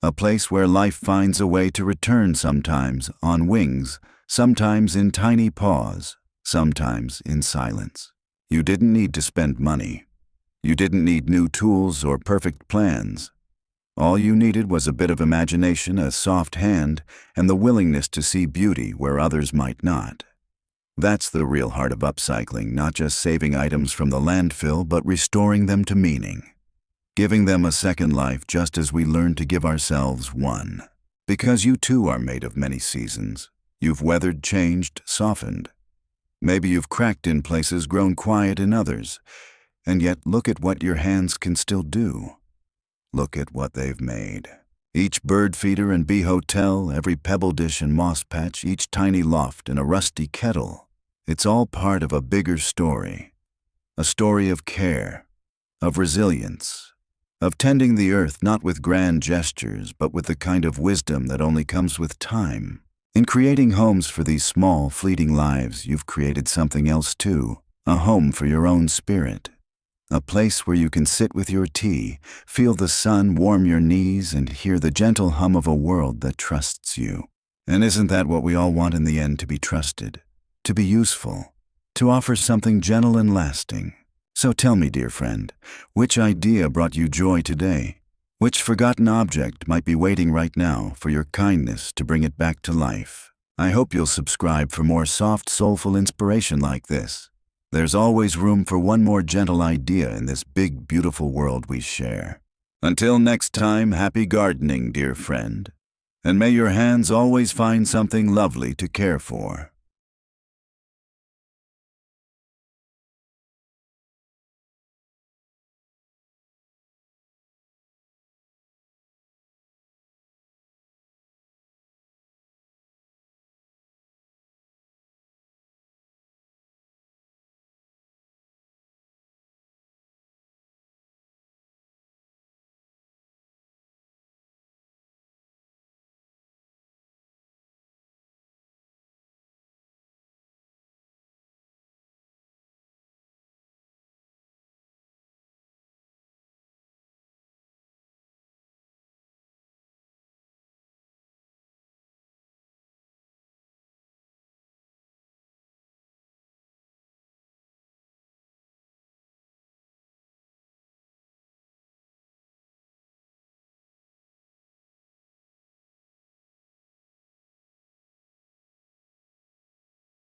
Speaker 1: A place where life finds a way to return, sometimes on wings, sometimes in tiny paws, sometimes in silence. You didn't need to spend money. You didn't need new tools or perfect plans. All you needed was a bit of imagination, a soft hand, and the willingness to see beauty where others might not. That's the real heart of upcycling, not just saving items from the landfill, but restoring them to meaning. Giving them a second life, just as we learn to give ourselves one. Because you too are made of many seasons. You've weathered, changed, softened. Maybe you've cracked in places, grown quiet in others. And yet look at what your hands can still do. Look at what they've made. Each bird feeder and bee hotel, every pebble dish and moss patch, each tiny loft and a rusty kettle. It's all part of a bigger story. A story of care, of resilience, of tending the earth, not with grand gestures, but with the kind of wisdom that only comes with time. In creating homes for these small, fleeting lives, you've created something else too, a home for your own spirit. A place where you can sit with your tea, feel the sun warm your knees, and hear the gentle hum of a world that trusts you. And isn't that what we all want in the end? To be trusted, to be useful, to offer something gentle and lasting. So tell me, dear friend, which idea brought you joy today? Which forgotten object might be waiting right now for your kindness to bring it back to life? I hope you'll subscribe for more soft, soulful inspiration like this. There's always room for one more gentle idea in this big, beautiful world we share. Until next time, happy gardening, dear friend. And may your hands always find something lovely to care for.